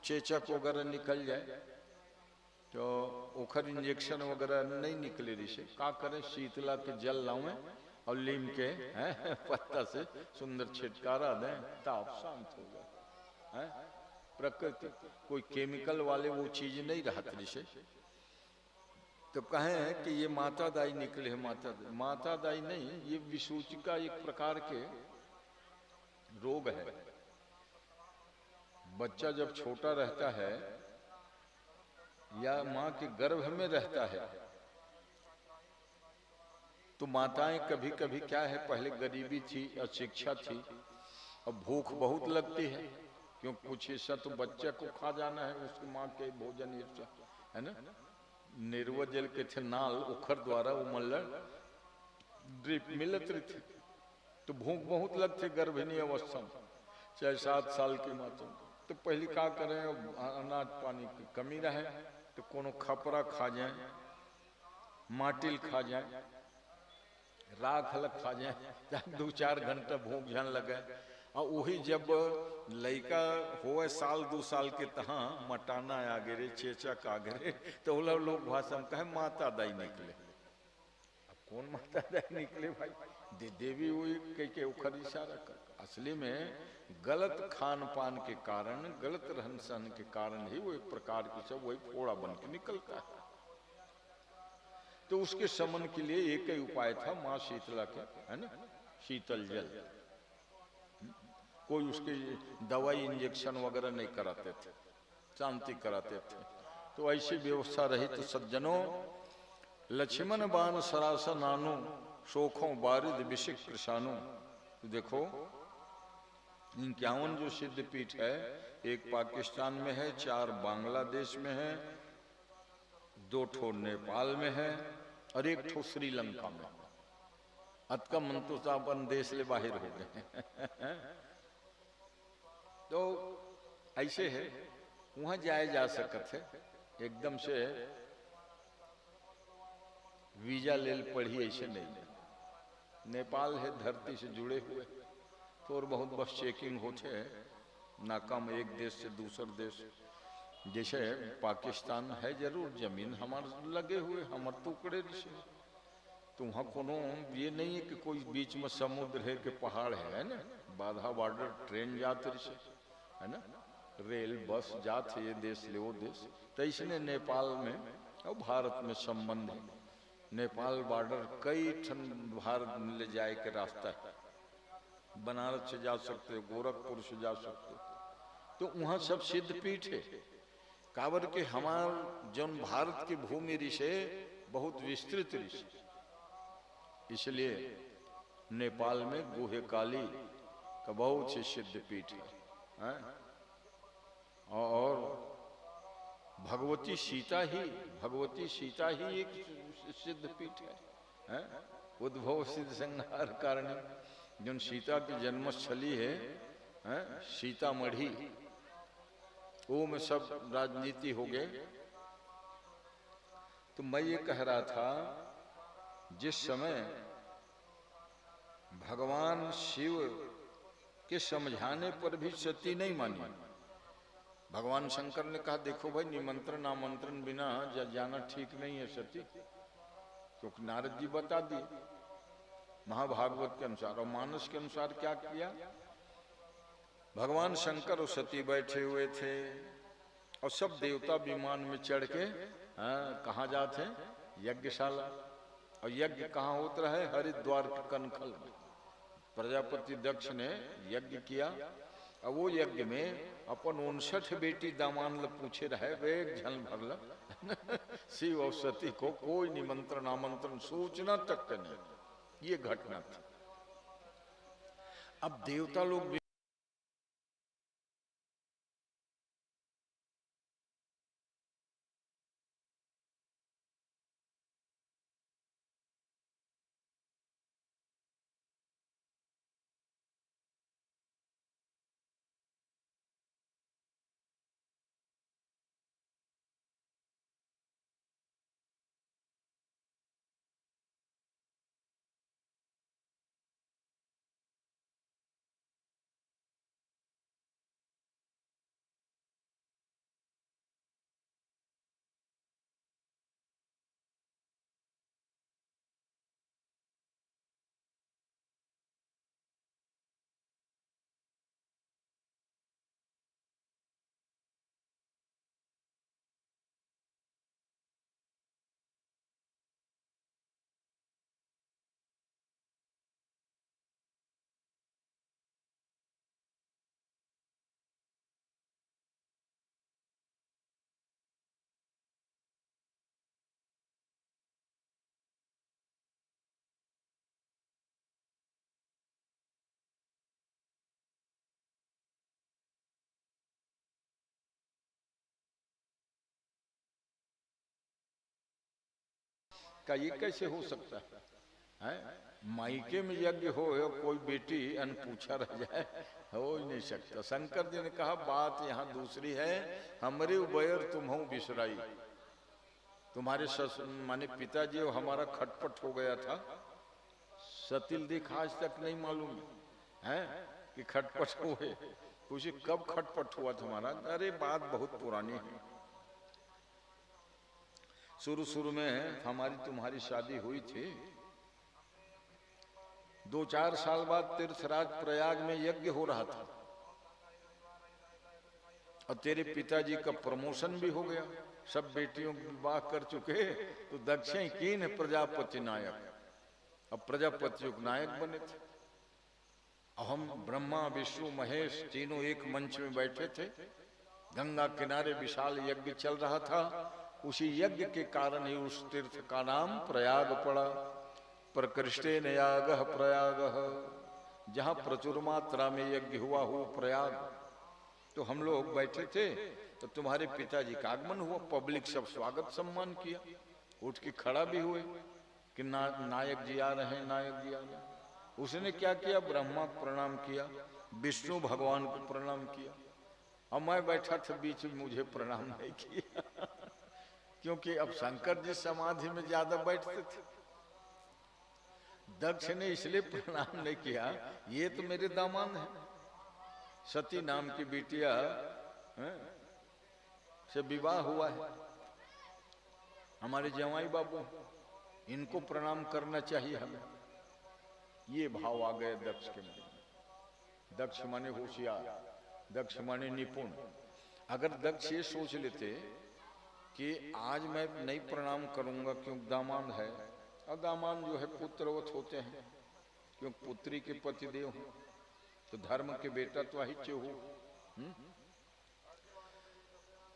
चेचक वगैरह निकल जाए तो ओखर इंजेक्शन वगैरह नहीं निकले रिसे का करें, शीतला के जल लावे और लीम के पत्ता से सुंदर छिटकारा दें, ताप शांत हो जाए है। प्रकृति कोई केमिकल वाले वो चीज नहीं रहती रिसे। तो कहें कि ये माता दाई निकले है, माता दाई नहीं, ये विसूचिका एक प्रकार के रोग है। बच्चा जब छोटा रहता है या माँ के गर्भ में रहता है तो माताएं कभी कभी क्या है, पहले गरीबी थी, अशिक्षा थी, और भूख बहुत लगती है, क्योंकि कुछ हिस्सा तो बच्चे को खा जाना है, उसकी माँ के भोजन हिस्सा है ना। निर्वजल के थे नाल उखर द्वारा वो मल्लर ड्रिप मिलत रही थी, तो भूख बहुत लगती गर्भिणी अवस्था में, चाहे 7 साल की माता। तो पहले क्या करें, अनाज पानी की कमी रहे तो कोनो खपरा खा जाए, माटिल खा जाए, राख अलग खा जाए, 2-4 घंटा भूख जान लगे। और वही जब लड़का हो 1-2 साल के तहाँ मटाना आगे रे, चेचक आगे रे, तो वो लोग भाषा में कहे माता दाई निकले। अब कौन माता दाई निकले भाई, देवी हुई कह के उखर इशारा कर। असली में गलत खान पान के कारण, गलत रहन सहन के कारण ही वो एक प्रकार की सब वही फोड़ा बन के निकलता है। तो उसके शमन के लिए एक ही उपाय था, माँ शीतला के है ना, शीतल जल। कोई उसके दवाई इंजेक्शन वगैरह नहीं कराते थे, शांति कराते थे। तो ऐसी व्यवस्था रही। तो सज्जनों, लक्ष्मण बाण सरासा नानु, शोखों बारिद विशिक कृषाणु। तो देखो 51 जो सिद्ध पीठ है, एक पाकिस्तान में है, 4 बांग्लादेश में है, 2 ठो नेपाल में है, और 1 ठो श्रीलंका में। अतका मन तो अपन देश ले बाहर हो गए तो ऐसे है, वहां जाए जा सकते है, एकदम से वीजा ले पढ़ी ऐसे नहीं है। नेपाल है धरती से जुड़े हुए, तो और बहुत बस चेकिंग होते है नाकाम, एक देश से दूसर देश। जैसे पाकिस्तान है जरूर, जमीन हमारे लगे हुए, हमारे टुकड़े से, तो वहाँ कोनो ये नहीं है कि कोई बीच में समुद्र है कि पहाड़ है ना, बाधा बॉर्डर ट्रेन जाते से है ना। रेल बस जात ये देश ले वो देश। तो इसने नेपाल में और भारत में संबंध है। नेपाल बॉर्डर कई ठन भारत में ले जाए के रास्ता है। बनारस से जा सकते हो, गोरखपुर से जा सकते हो, तो वहां सब सिद्ध पीठ है। काबर के हमार जन भारत की भूमि ऋषि बहुत विस्तृत ऋषि, इसलिए नेपाल में गुहे काली का बहुत से सिद्ध पीठ है। और भगवती सीता ही एक सिद्ध पीठ है। उद्भव सिद्ध संहार कारणी, जो सीता की जन्मस्थली है सीतामढ़ी, वो में सब राजनीति हो गए। तो मैं ये कह रहा था, जिस समय भगवान शिव के समझाने पर भी सती नहीं मानी, भगवान शंकर ने कहा देखो भाई, निमंत्रण आमंत्रण बिना जाना ठीक नहीं है सती, क्योंकि नारद जी बता दिए महाभागवत के अनुसार। और मानस के अनुसार क्या किया, भगवान शंकर और सती बैठे हुए थे और सब देवता विमान में चढ़ के कहाँ जाते हैं, यज्ञशाला। और यज्ञ कहाँ होता है, हरिद्वार के कनखल में। प्रजापति दक्ष ने यज्ञ किया, और वो यज्ञ में अपन 59 बेटी दामान ल पूछे रहे, वे झल भरल शिव और सती को कोई निमंत्रण आमंत्रण सूचना तक नहीं। ये घटना थी। अब देवता लोग का ये कैसे हो सकता है? मायके में यज्ञ हो कोई बेटी अनपूछा रह जाए, हो ही नहीं सकता। शंकर जी ने कहा बात यहाँ दूसरी है, हमरे उबैर तुम्हों बिसराई। तुम्हारे माने पिताजी और हमारा खटपट हो गया था, सतिल दिख आज तक नहीं मालूम है कि खटपट हुए। पूछे कब खटपट हुआ तुम्हारा? अरे बात बहुत पुरानी है, शुरू में हमारी तुम्हारी शादी हुई थी, 2-4 साल बाद तीर्थराज प्रयाग में यज्ञ हो रहा था, और तेरे पिताजी का प्रमोशन भी हो गया, सब बेटियों की विवाह कर चुके, तो दक्षिण कीन प्रजापति नायक, अब प्रजापतियों के नायक बने थे। हम ब्रह्मा विष्णु महेश तीनों एक मंच में बैठे थे, गंगा किनारे विशाल यज्ञ चल रहा था। उसी यज्ञ के कारण ही उस तीर्थ का नाम प्रयाग पड़ा। प्रकृष्टे न याग प्रयाग, जहाँ प्रचुर मात्रा में यज्ञ हुआ हो प्रयाग। तो हम लोग बैठे थे, तो तुम्हारे पिताजी का आगमन हुआ, पब्लिक सब स्वागत सम्मान किया, उठ के खड़ा भी हुए कि नायक जी आ रहे हैं, नायक जी आ रहे हैं। उसने क्या किया, ब्रह्मा को प्रणाम किया, विष्णु भगवान को प्रणाम किया, और मैं बैठा था बीच में, मुझे प्रणाम नहीं किया क्योंकि अब शंकर जी समाधि में ज्यादा बैठते थे। दक्ष ने इसलिए प्रणाम नहीं किया, ये तो मेरे दामाद हैं, सती नाम की बिटिया से विवाह हुआ है, हमारे जवाई बाबू, इनको प्रणाम करना चाहिए हमें। ये भाव आ गए दक्ष के मन में। दक्ष माने होशियार, दक्ष माने निपुण, अगर दक्ष ये सोच लेते कि आज मैं नहीं प्रणाम करूंगा क्योंकि दामाद है, और दामाद जो है पुत्रवत होते हैं क्योंकि पुत्री के पतिदेव हो, तो धर्म के बेटा तो अहिच्य हो।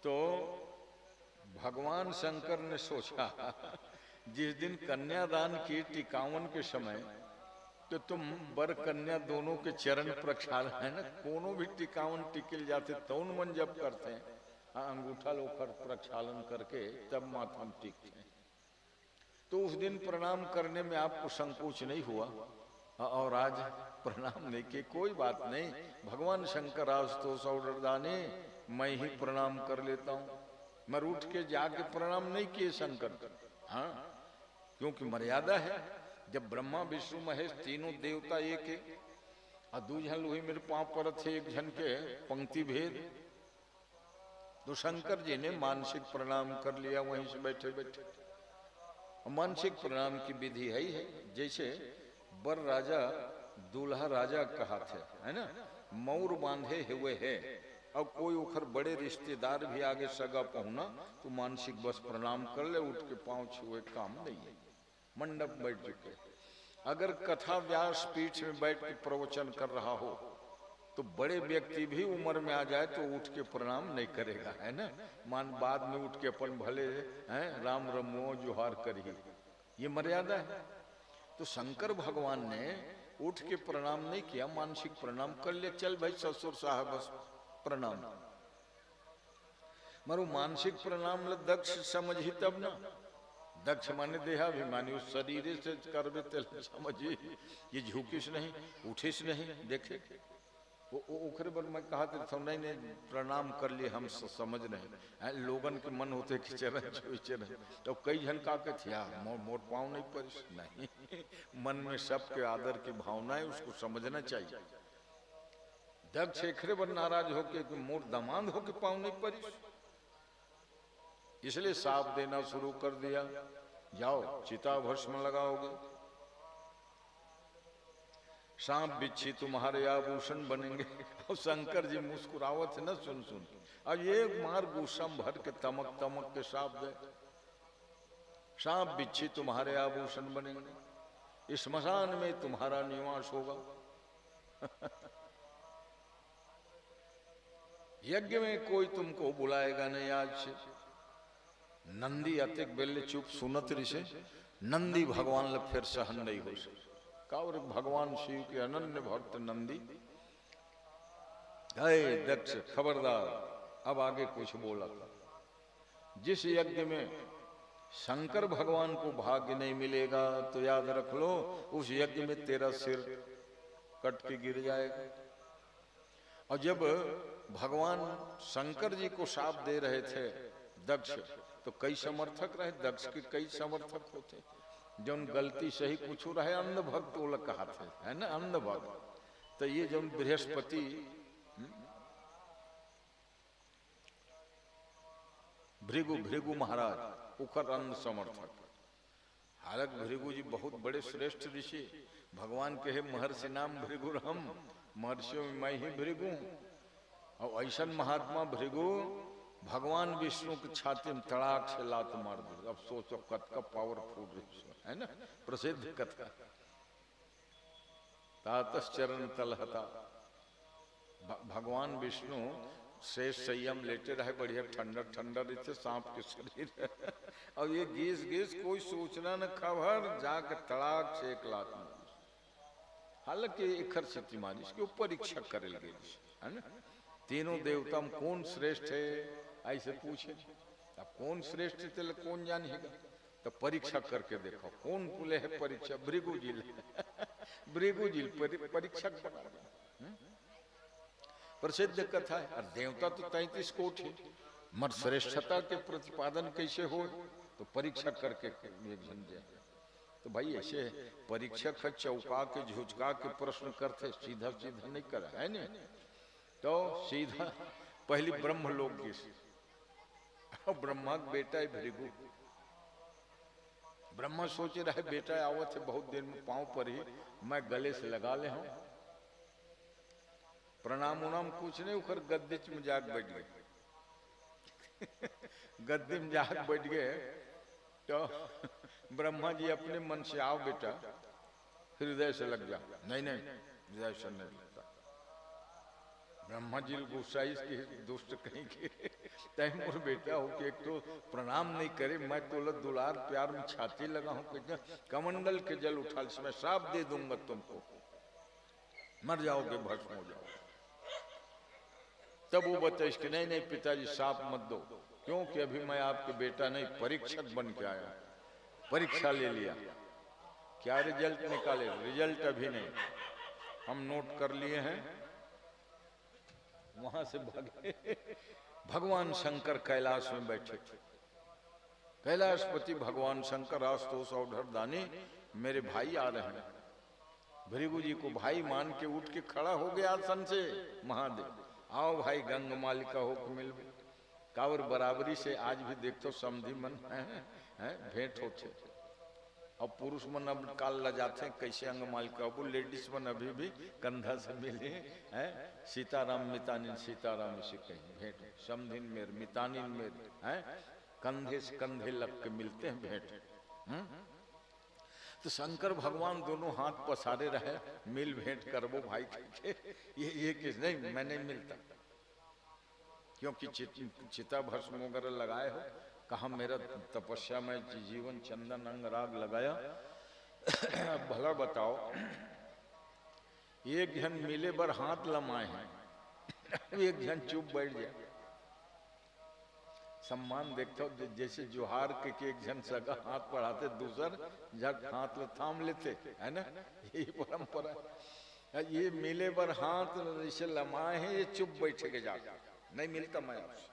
तो भगवान शंकर ने सोचा जिस दिन कन्यादान की 51 के समय, तो तुम वर कन्या दोनों के चरण प्रक्षालन है ना, कोनो भी 51 टिकल जाते तौन मन जब करते हैं, अंगूठा लोकर प्रक्षालन करके तब माथा में टिकते हैं। तो उस दिन प्रणाम करने में आपको संकोच नहीं हुआ, और आज प्रणाम नहीं किए, कोई बात नहीं। भगवान शंकर आज तो सौरदाने मैं ही प्रणाम कर लेता हूँ। मैं उठ के जाके प्रणाम नहीं किए शंकर, हाँ, क्योंकि मर्यादा है। जब ब्रह्मा विष्णु महेश तीनों देवता एक है, और दूजन लोही मेरे पांव पर थे, एक जन के पंक्ति भेद, तो शंकर जी ने मानसिक प्रणाम कर लिया वहीं से बैठे बैठे। मानसिक प्रणाम की विधि है ही है, जैसे बर राजा दूल्हा राजा कहा थे, है ना, मौर बांधे हुए है, और कोई उखर बड़े रिश्तेदार भी आगे सगा पहुना तो मानसिक बस प्रणाम कर ले, उठ के पांव छुए काम नहीं है, मंडप बैठ चुके। अगर कथा व्यास पीठ में बैठ के प्रवचन कर रहा हो तो बड़े व्यक्ति भी उम्र में आ जाए तो उठ के प्रणाम नहीं करेगा, है ना, मान बाद में उठ के अपन भले हैं राम रमो जोहार करिए, ये मर्यादा है। तो शंकर भगवान ने उठ के प्रणाम नहीं किया, मानसिक प्रणाम कर लिया, चल भाई ससुर साहब बस प्रणाम। मारो मानसिक प्रणाम ल दक्ष समझ ही तब ना, दक्ष माने देहाभिमानी, उस शरीर से करबे तेल समझिए, ये झुकिस नहीं, उठिस नहीं, देखे वो उखरे पर मैं कहा था नहीं नहीं प्रणाम कर लिए हम समझ नहीं, लोगन के मन होते कि चरण छुई चरण, तो कई जन का के थिया मोर पाँव नहीं परिस, नहीं मन में सबके आदर की भावना है, उसको समझना चाहिए। दक्ष एखरे पर नाराज होके कि मोर दामाद होके पाँव नहीं परिस, इसलिए साफ देना शुरू कर दिया, जाओ चिता भस्म लगाओगे, सांप बिच्छी तुम्हारे आभूषण बनेंगे। और शंकर जी मुस्कुरावत है ना सुन सुन, अब ये मार गुस्सम भर के तमक तमक के सांप दे, सांप बिच्छी तुम्हारे आभूषण बनेंगे, स्मशान में तुम्हारा निवास होगा। यज्ञ में कोई तुमको बुलाएगा नहीं आज से। नंदी अतिक बेले चुप सुनत ऋषि, नंदी भगवान लग फिर सहन नहीं हो सके। और भगवान शिव के अनन्य भक्त नंदी, हे दक्ष खबरदार, अब आगे कुछ बोला था, जिस यज्ञ में शंकर भगवान को भाग्य नहीं मिलेगा तो याद रख लो उस यज्ञ में तेरा सिर कट के गिर जाएगा। और जब भगवान शंकर जी को शाप दे रहे थे दक्ष, तो कई समर्थक रहे, दक्ष के कई समर्थक होते, जो गलती सही कुछ रहे अंध भक्त वो लोग कहा थे, है ना, अंध भक्त। तो ये जो बृहस्पति भृगु भृगु महाराज उखर अंध समर्थक, हालांकि भृगु जी बहुत बड़े श्रेष्ठ ऋषि, भगवान कहे महर्षि नाम भृगु हम, महर्षियों में मैं ही भृगु, और ऐसा महात्मा भृगु भगवान विष्णु की छाती में तड़ाक से लात मार दी। अब सोचो कत का पावरफुल है ना, प्रसिद्ध कथा, तातस चरण तलहता, भगवान विष्णु से संयम लेते रहे, बढ़िया ठंडा ठंडा रहते सांप के शरीर और ये गीस गीस कोई सूचना न खबर, जाके तड़ाक से एक लात मार। हालांकि एक सती मारी, इसके ऊपर परीक्षा करे लगे, है ना, तीनों देवता में कौन श्रेष्ठ है ऐसे पूछे, अब कौन श्रेष्ठ थे कौन जानेगा, तो परीक्षा करके देखो कौन पुले है परीक्षा, भृगु जी भृगु जी परीक्षा बना, प्रसिद्ध कथा है। और देवता तो 33 कोटि है, मर श्रेष्ठता के प्रतिपादन कैसे हो, तो परीक्षा करके एक जन दिया। तो भाई ऐसे परीक्षक चौका के झुझका के प्रश्न करते, सीधा सीधा नहीं करा है ना, तो सीधा पहली ब्रह्म लोक की, ब्रह्मा का बेटा है भृगु, ब्रह्मा सोचे रहे बेटा आवत है बहुत देर में, पांव पर ही मैं गले से लगा ले हूं, प्रणाम उनाम कुछ नहीं, उखर गद्दे में जाग बैठ गए, गद्दी में जाकर बैठ गए तो ब्रह्मा जी अपने मन से, आओ बेटा हृदय से लग जा। नहीं नहीं, हृदय से नहीं लगता। ब्रह्मा जी गुस्सा इसकी दुष्ट कहीं के तैमूर बेटा हो कि एक तो प्रणाम नहीं करे, मैं तो दुलार प्यार में छाती लगा हूं, कमंडल के जल उठा मैं श्राप दे दूंगा तुमको, मर जाओगे, भस्म हो जाओगे। तब वो बताइए कि नहीं नहीं पिताजी श्राप मत दो, क्योंकि अभी मैं आपके बेटा नहीं परीक्षक बन के आया, परीक्षा ले लिया। क्या रिजल्ट निकाले? रिजल्ट अभी नहीं, हम नोट कर लिए हैं। वहां से भागे, भगवान शंकर कैलाश में बैठे थे। कैलाशपति भगवान शंकर आशुतोष औढर दानी मेरे भाई आ रहे हैं। भृगु जी को भाई मान के उठ के खड़ा हो गया आसन से। महादेव आओ भाई, गंग मालिका होकर मिल कावर बराबरी से आज भी देखते समझी मन है भेंट होते। अब पुरुष मन अब काल ल जाते हैं कैसे अंग मालिका, वो लेडीज मन अभी भी कंधा से मिले हैं। सीताराम मितानिन, सीताराम इसे कहीं भेंट, समधिन मेर मितानिन मेर, है कंधे से कंधे लग के मिलते हैं भेंट। तो शंकर भगवान दोनों हाथ पसारे रहे, मिल भेंट कर वो भाई के। ये किस नहीं, मैं नहीं मिलता, क्योंकि चिता भस्म वगैरह लगाए हो। कहा मेरा तपस्या में जीवन चंदन अंग राग लगाया। भला बताओ, एक जन मिले बर हाथ लमाए हैं, एक जन चुप बैठ जाए। सम्मान देखते हो जैसे जोहार के एक जन सगा हाथ बढ़ाते, दूसर झट हाथ थाम लेते, है ना, यही परंपरा। ये मिले बर हाथ जैसे लमाए हैं, ये चुप बैठे के जाकर नहीं मिलता मैं आपसे।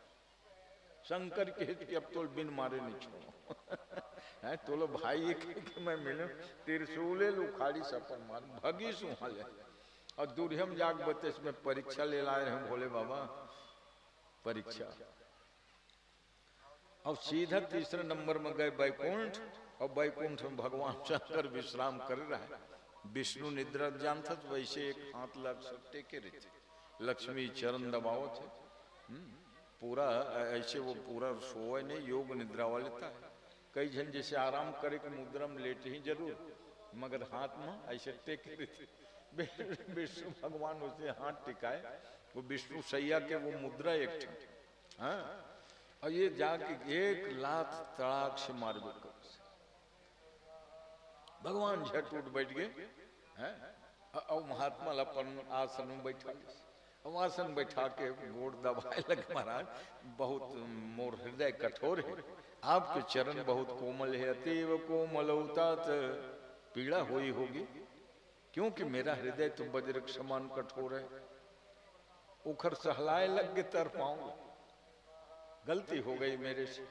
शंकर के हित के अब तो बिन मारे नहीं छोड़ो। तो लो भाई कि मैं मिलूं, त्रिशूले उखाड़ी सफर मार भगी सुहाले। और दुर्यम जाग बते इसमें परीक्षा ले लाए हैं भोले बाबा, परीक्षा। अब सीधा तीसरे नंबर में गए बैकुंठ, और बैकुंठ में भगवान शंकर विश्राम कर रहा है। विष्णु निद्रा जानता तो वैसे एक हाथ लग सकते के रहते, लक्ष्मी चरण दबाओ थे। पूरा ऐसे वो पूरा सोए नहीं, योग निद्रा वाले था। कई जन जैसे आराम करे कि मुद्रा में लेटे ही जरूर, मगर हाथ में ऐसे टेके रहते। विष्णु भगवान उसे हाथ टिकाए, वो विष्णु सैया के वो मुद्रा एक थी। हाँ, और ये जाके एक लात तड़ाक से मार दो, भगवान झट उठ बैठ गए हैं। और महात्मा अपन आसन में बैठा, आसन बैठा के गोड़ दबाए लगे, महाराज बहुत मोर हृदय कठोर है, आपके चरण बहुत कोमल है, अतीव कोमल उतात पीड़ा हुई होगी, क्योंकि मेरा हृदय तो वज्र के समान कठोर है। उखर सहलाए लग के तर पाऊंगा, गलती हो गई मेरे से।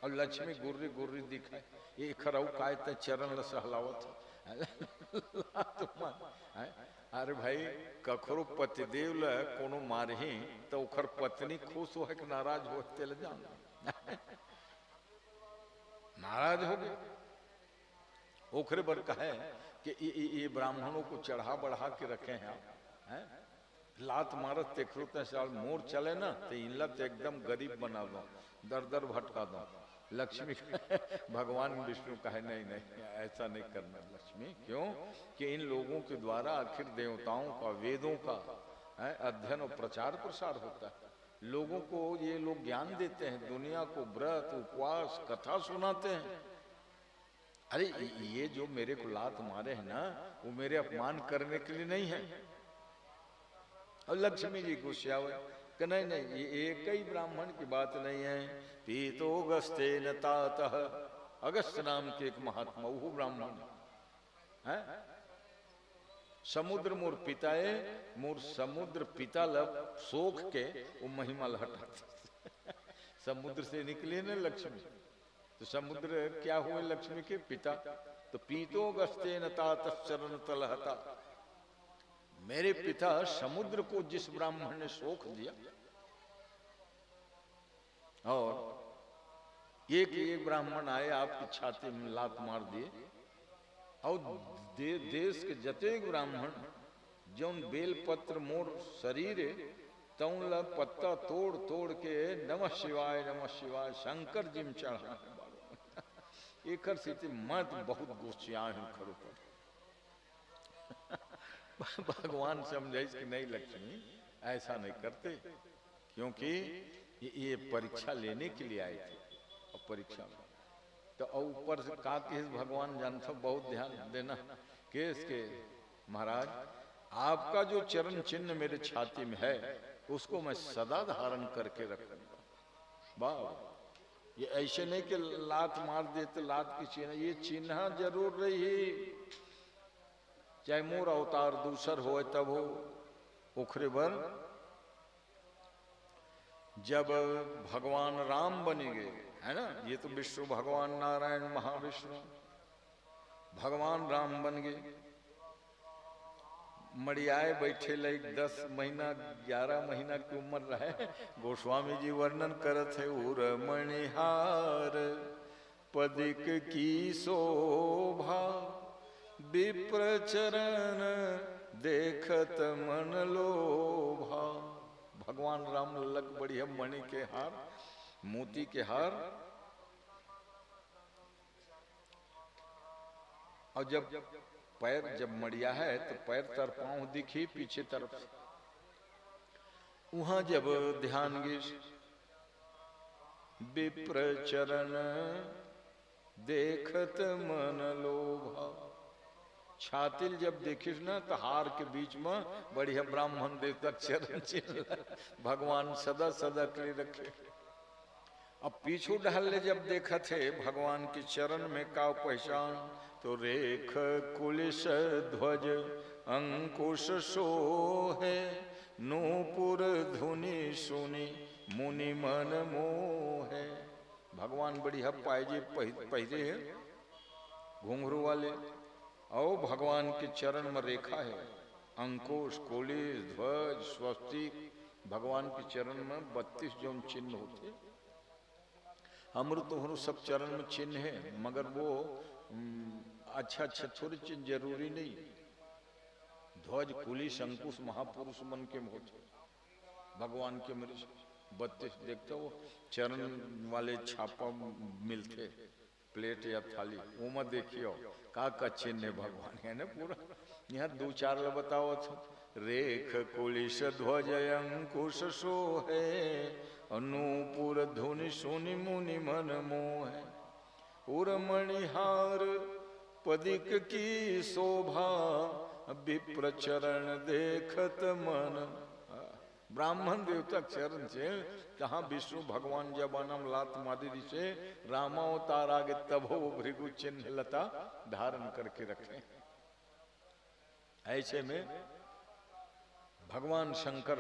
और लक्ष्मी गुर्री गुर्री दिखाए, ये खराउ काय त चरण ल सहलावत। अरे भाई कखरो पतिदेव ल कोनो मारही तो उखर पत्नी खुश हो कि नाराज हो, तेल जान नाराज हो गए। ओखरे बर कहे कि ये ब्राह्मणों को चढ़ा बढ़ा के रखे हैं आप, हैं? लात मारत ते साल मोर चले ना तो इनला तो एकदम गरीब बना दो, दर दर भटका दो। लक्ष्मी भगवान विष्णु कहे नहीं नहीं ऐसा नहीं करना लक्ष्मी, क्यों कि इन लोगों के द्वारा आखिर देवताओं का, वेदों का अध्ययन और प्रचार प्रसार होता है। लोगों को ये लोग ज्ञान देते हैं, दुनिया को व्रत उपवास कथा सुनाते हैं। अरे ये जो मेरे को लात मारे हैं ना, वो मेरे अपमान करने के लिए नहीं है। और लक्ष्मी जी गुस्सा हुए कि नहीं नहीं ये एक ही ब्राह्मण की बात नहीं है। पीतो गस्ते न तातः, अगस्त नाम के एक महात्मा वो ब्राह्मण है। समुद्र मोर पिताए, मोर समुद्र पिता लब सोख के वो महिमा हटाते। समुद्र से निकले ना लक्ष्मी, तो समुद्र क्या हुए लक्ष्मी के पिता। तो पीतो गस्ते न तातः चरण तलहता, मेरे पिता समुद्र को जिस ब्राह्मण ने सोख दिया, और एक ब्राह्मण आए आपकी छाती में लात मार दिए, और देश के जते ब्राह्मण जौन बेल पत्र मोर शरीर तौला पत्ता तोड़ तोड़ के नमः शिवाय शंकर जी में चढ़ा एक स्थिति मत बहुत गुस्सिया खड़ो पर भगवान समझे कि नहीं लक्ष्मी ऐसा नहीं करते, क्योंकि ये परीक्षा लेने के लिए आए थे। और परीक्षा तो ऊपर से का कि भगवान जानता बहुत ध्यान देना केस के महाराज आपका जो चरण चिन्ह मेरे छाती में है उसको मैं सदा धारण करके रखूंगा। वाह, ये ऐसे नहीं कि लात मार देते लात की चिन्ह, ये चिन्ह जरूर रही, चाहे मोर अवतार दूसर हो तब हो। उखरे बर जब भगवान राम बनेंगे, है ना, ये तो विष्णु भगवान नारायण महाविष्णु भगवान राम बन गए, मड़ियाए बैठे लाइक 10 महीना 11 महीना की उम्र रहे। गोस्वामी जी वर्णन करत है उर मणिहार पदिक की शोभा विप्र चरण देखत मन लोभा। भगवान राम लग बढ़िया मणि के हार, मोती के हार, और जब पैर जब मड़िया है तो पैर तर पांव दिखी पीछे तरफ से, वहां जब ध्यान गिर विप्र चरण देखत मन लोभा। छातिल जब देखिस ना तो हार के बीच में बढ़िया ब्राह्मण देवता चरण चिन्ह भगवान सदा सदा के लिए रखे। अब पीछू ढाल जब देखा थे भगवान के चरण में का पहचान, तो रेख कुलिश ध्वज अंकुश सोहे नूपुर धुनि सुनी मुनि मन मोहे। भगवान बढ़िया पायजे पहरे है घुंघरू वाले, और भगवान के चरण में रेखा है अंकुश कुलिश ध्वज स्वस्तिक। भगवान के चरण में 32 जो चिन्ह होते, अमृत तो सब चरण में चिन्ह है, मगर वो अच्छा अच्छा थोड़े चिन्ह जरूरी नहीं। ध्वज कुलिश अंकुश महापुरुष मन के होते भगवान के मेरे 32 देखते हो चरण वाले छापा मिलते प्लेट या थाली, वो मत देखियो का चिन्ह है भगवान है ना पूरा। यहाँ 2-4 बताओ तो रेख कुलिश ध्वज अंकुश सोहे अनूपुर धुनि सुनि मुनि मन मोहे। उर्मणिहार पदिक की शोभा विप्र चरण देखत मन। ब्राह्मण देवता चरण से कहाँ विष्णु भगवान जब अनम लात मादी से रामावतार आगे तब हो भृगु चिन्ह लता धारण करके रखे। ऐसे में भगवान शंकर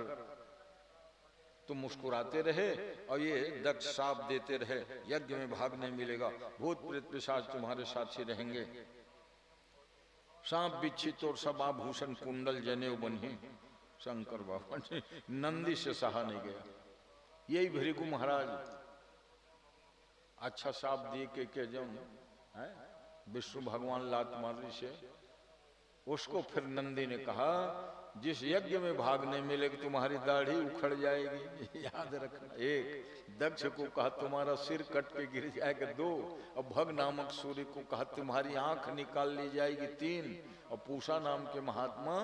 तो मुस्कुराते रहे और ये दक्ष शाप देते रहे यज्ञ में भाग नहीं मिलेगा, भूत प्रेत पिशाच तुम्हारे साथी रहेंगे, सांप बिच्छित और सब आभूषण कुंडल जनेऊ बन्ही। शंकर बाबा ने नंदी से सहा नहीं गया। यही भृगु महाराज अच्छा साप दिए के जो है विष्णु भगवान लात मारी से, उसको फिर नंदी ने कहा जिस यज्ञ में भाग नहीं मिलेगा तुम्हारी दाढ़ी उखड़ जाएगी, याद रखना। एक दक्ष को कहा तुम्हारा सिर कट के गिर जाएगा, 2 और भग नामक सूर्य को कहा तुम्हारी आंख निकाल ली जाएगी, 3 और पूषा नाम के महात्मा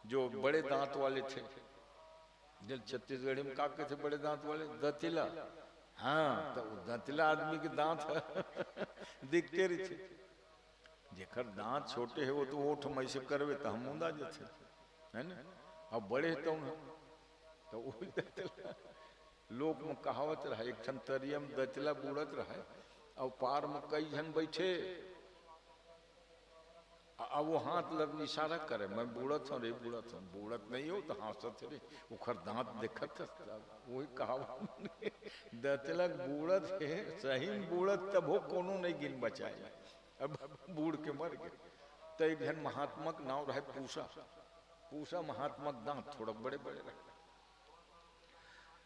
जो बड़े दांत वाले थे, जब छत्तीसगढ़ी में काके थे बड़े दांत वाले, दतिला। हाँ, तो दतिला आदमी के दांत दिखते रहे थे, जेकर दांत छोटे है वो तो ओठ में से करवे तो हम मुंदा जाते है ना, अब बड़े तो लोक में कहावत रहा एक ठन तरियम दतिला बूढ़त रहा और पार में कई जन बैठे, अब वो हाथ लग इशारा करे मैं बूढ़त हूँ रे बूढ़त हूँ, बूढ़त नहीं हो तो हंसत रे उखर दांत देखत वही कहावत दतिला बूढ़त है सही बूढ़त तब हो कोनो नहीं गिन बचाए, अब बूढ़ के मर गए। तो एक जन महात्मा का नाम रहे पूषा, पूषा महात्मा दांत थोड़ा बड़े बड़े रहे।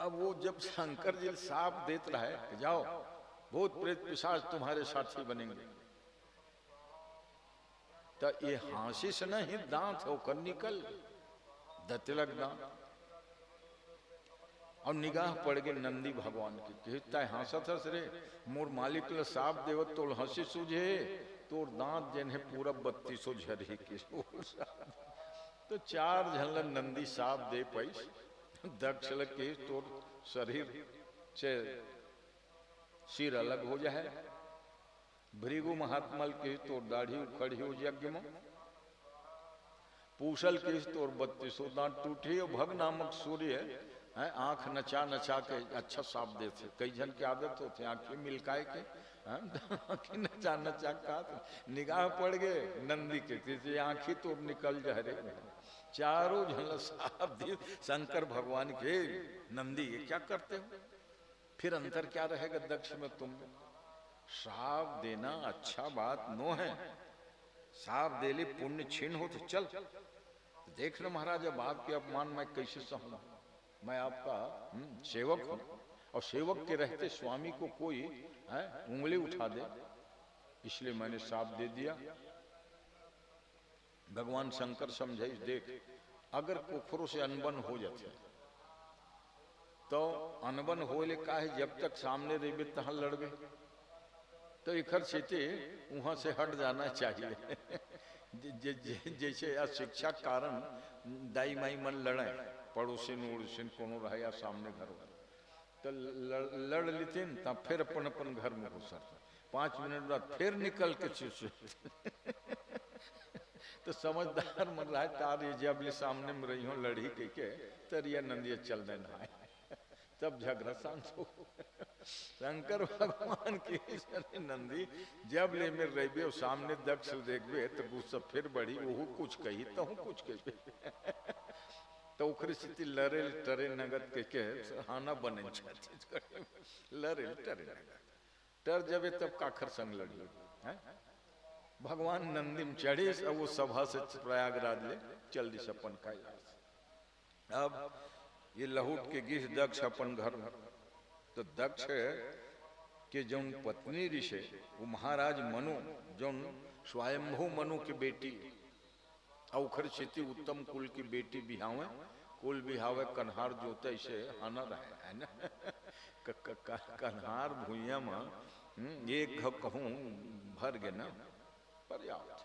अब वो जब शंकर जी साफ देत रहे जाओ भूत प्रेत पिशाच तुम्हारे साथी बनेंगे, तो ये हाँसी से नहीं दांत होकर निकल दतिलक दांत। और निगाह पड़ गई नंदी भगवान की, कहता है हंसत हंस रे मोर मालिक ल साप देवत तोल हंसी सूझे, तोर दांत जिन्हें पूरा 3200 झरी की। तो 4 झलन नंदी साप दे पैस, दक्ष के तोर शरीर से सिर अलग हो जाए, भृगु महात्मल के तोर दाढ़ी उखड़ी हो यज्ञ में, पूषल के तोर 3200 दांत टूटे, और भग नामक सूर्य है आंख नचा नचा के अच्छा साफ देते। कई जन की आदत होती है आंखें मिलकाए के, आंखें नचा नचा का निगाह पड़ गए नंदी के, आंखी तो निकल जा रहे। चारों झल साफ दे शंकर भगवान के, नंदी ये क्या करते हो? फिर अंतर क्या रहेगा दक्ष में तुम में? साफ देना अच्छा बात नो है, साफ दे ले पुण्य छीन हो तो चल देख ना महाराज, अब आपके अपमान मैं कैसे सहूं? मैं आपका सेवक हूं, और सेवक के रहते स्वामी को कोई उंगली उठा दे, इसलिए मैंने साफ दे दिया। भगवान शंकर समझे, देख अगर पोखरों से अनबन हो जाते तो अनबन हो ले का है, जब तक सामने रहे तहां लड़ गए, तो इखर से वहां से हट जाना चाहिए। जैसे अशिक्षा कारण दाई माई मन लड़े, पड़ोसी उड़ोसिन कोनो रहे या सामने घर वाले, तो लड़ लेते तब फिर अपन अपन घर में घुसर, 5 मिनट बाद फिर निकल के चुस। तो समझदार मन रहा तार ये जब ले सामने में रही हो लड़ी के तरिया नंदिया चल देना है, तब झगड़ा शांत हो। शंकर भगवान की नंदी जब ले में रही और सामने दक्ष देखबे तो गुस्सा फिर बढ़ी, वो कुछ कही तो कुछ कही, तो उखरी स्थिति लरे टरे नगद के हाना बने लरे टरे नगद टर जबे तब काखर संग लड़ी है। भगवान नंदी में चढ़े, अब वो सभा से प्रयागराज ले चल दी सपन कैलाश। अब ये लहुट के गिर दक्ष अपन घर में, तो दक्ष के जौन पत्नी ऋषि वो महाराज मनु, जौन स्वयंभू मनु की बेटी, औखर स्थिति उत्तम कुल की बेटी बिहावे, कुल बिहावे कन्हार जोते से आना रहे है ना। कन्हार भूया में एक कहूँ भर गे ना पर्याप्त,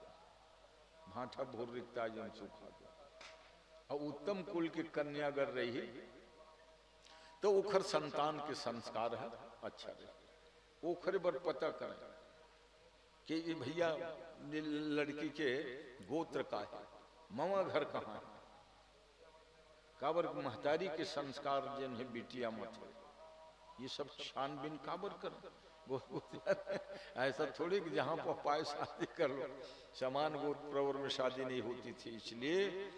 भाटा भोर रिक्ता जन सुखा दो। और उत्तम कुल की कन्या अगर रही तो उखर संतान के संस्कार है अच्छा रहे। ओखरे बर पता करें कि ये भैया लड़की के गोत्र का है, मामा घर कहाँ है, काबर महतारी के संस्कार जिन है बिटिया मत है, ये सब छानबीन काबर कर। ऐसा थोड़ी कि जहाँ पर पाए शादी कर लो, समान गोत्र प्रवर में शादी नहीं होती थी, इसलिए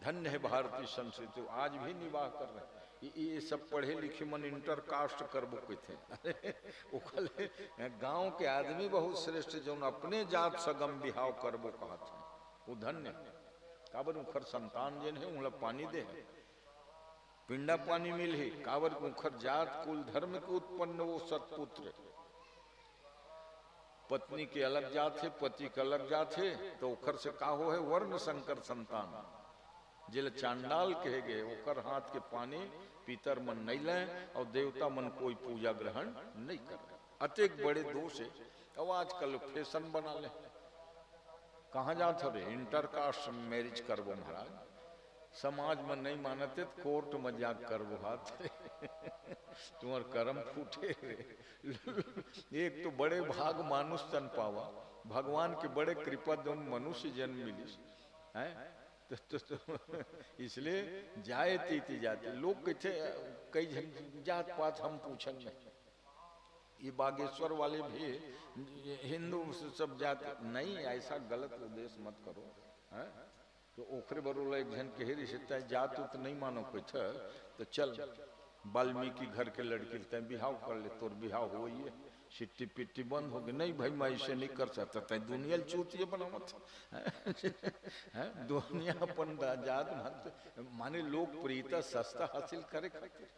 धन्य है भारतीय संस्कृति, आज भी निवाह कर रहे हैं। ये सब पढ़े लिखे मन इंटर कास्ट करबो के थे, गांव के आदमी बहुत श्रेष्ठ जो अपने जात सगम बिहाव करबो कहते हैं, वो धन्य काबर उखर संतान जिन है उला पानी दे, पिंडा पानी मिल ही, काबर उखर जात कुल धर्म के उत्पन्न वो सतपुत्र। पत्नी के अलग जात है, पति के अलग जात है, तो उखर से का हो है वर्ण संकर संतान। जिले चांडाल कहे गए ओकर हाथ के पानी पीतर मन नहीं ले, और देवता मन कोई पूजा ग्रहण नहीं कर। अतेक बड़े दोष है। अब आजकल फैशन बना ले, कहाँ जाते रे इंटर कास्ट मैरिज करबो महाराज, समाज में नहीं मानते तो कोर्ट में जा करबो हाथ। तुम्हार कर्म फूटे। एक तो बड़े भाग मानुष तन पावा, भगवान के बड़े कृपा दो मनुष्य जन्म मिली है, तो इसलिए जाए तीती जाते लोग कहते कई जात पात हम पूछन नहीं, ये बागेश्वर वाले भी हिंदू सब जात नहीं, ऐसा गलत उद्देश्य मत करो है। तो ओखरे बरोला एक जन कहे रिश्ता जात तो नहीं मानो कोई था, तो चल वाल्मीकि घर के लड़की तय बिहाव कर ले, तोर बिहाव हो ही है, सिट्टी पिट्टी बंद हो गई। नहीं भाई मैं ऐसे नहीं कर सकता, तय दुनिया चूतिए बनावत है, दुनिया अपन जात मत माने लोकप्रियता सस्ता हासिल करे खातिर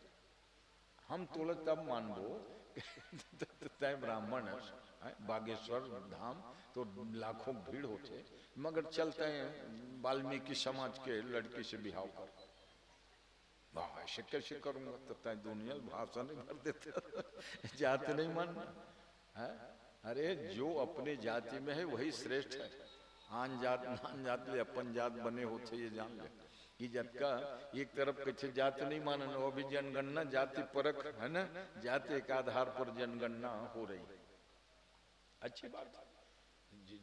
हम तोला तब मानबो तय ब्राह्मण है, बागेश्वर धाम तो लाखों भीड़ होते, मगर चलते हैं वाल्मीकि समाज के लड़की से बिहाव कर। ऐसे कैसे करूंगा, तो तय दुनिया भाषा नहीं भर देते जात नहीं मानना है। अरे जो अपने जाति में है वही श्रेष्ठ है, आन जात नान जात ले अपन जात बने होते ये जान ले। इज्जत का एक तरफ कैसे जात नहीं मानना, वो भी जनगणना जाति परक है ना, जाति के आधार पर जनगणना हो रही, अच्छी बात है।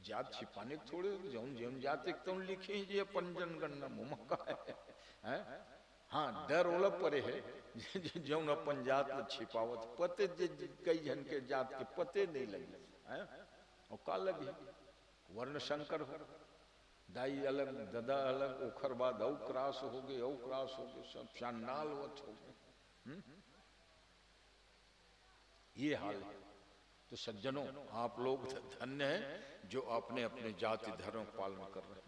जात छिपाने थोड़े जौन जौन जाति तो लिखे जी अपन जनगणना मुँह का है। हाँ डर ओला परे है जौन अपन जात छिपावत पते कई जन के जात के पते नहीं लगे हैं, और का लगी वर्ण शंकर हो, दाई अलग ददा अलग, ओखर बाद औ क्रास हो गए, औ क्रास हो गए, सब चांडाल वत हो गए। ये हाल है। तो सज्जनों आप लोग धन्य हैं जो अपने अपने जाति धर्म पालन कर रहे हैं।